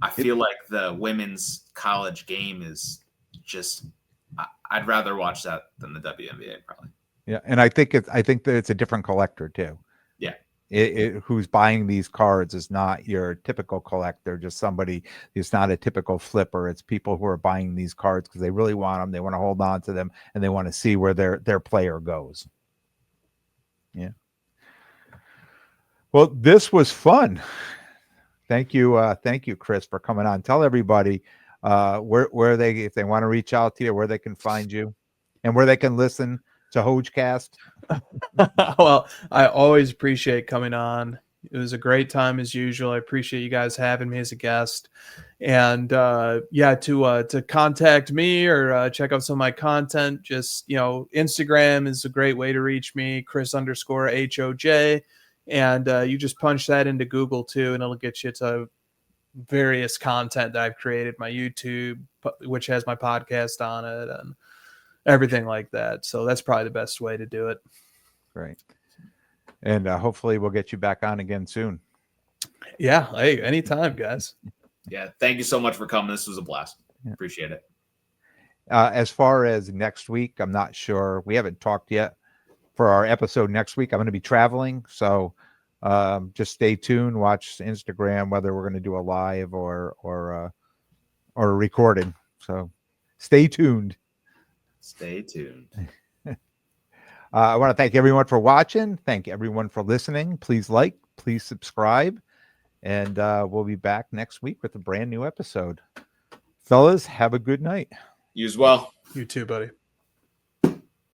I feel like the women's college game is just I'd rather watch that than the WNBA, probably. Yeah, and I think that it's a different collector, too. Yeah. Who's buying these cards is not your typical collector, just somebody who's not a typical flipper. It's people who are buying these cards because they really want them, they want to hold on to them, and they want to see where their player goes. Yeah. Well, this was fun. Thank you, Chris, for coming on. Tell everybody where they, if they want to reach out to you, where they can find you, and where they can listen to Hogecast. Well, I always appreciate coming on. It was a great time as usual. I appreciate you guys having me as a guest. And to contact me or check out some of my content, just Instagram is a great way to reach me, Chris_HOJ. And you just punch that into Google too, and it'll get you to various content that I've created, my YouTube, which has my podcast on it, and everything like that. So that's probably the best way to do it. Great. And hopefully we'll get you back on again soon. Yeah. Hey, anytime, guys. Yeah. Thank you so much for coming. This was a blast. Appreciate it. As far as next week, I'm not sure. We haven't talked yet for our episode next week. I'm going to be traveling. So just stay tuned, watch Instagram, whether we're going to do a live or a recording. So stay tuned. Stay tuned. I want to thank everyone for watching. Thank everyone for listening. Please like, please subscribe. And we'll be back next week with a brand new episode. Fellas, have a good night. You as well. You too, buddy.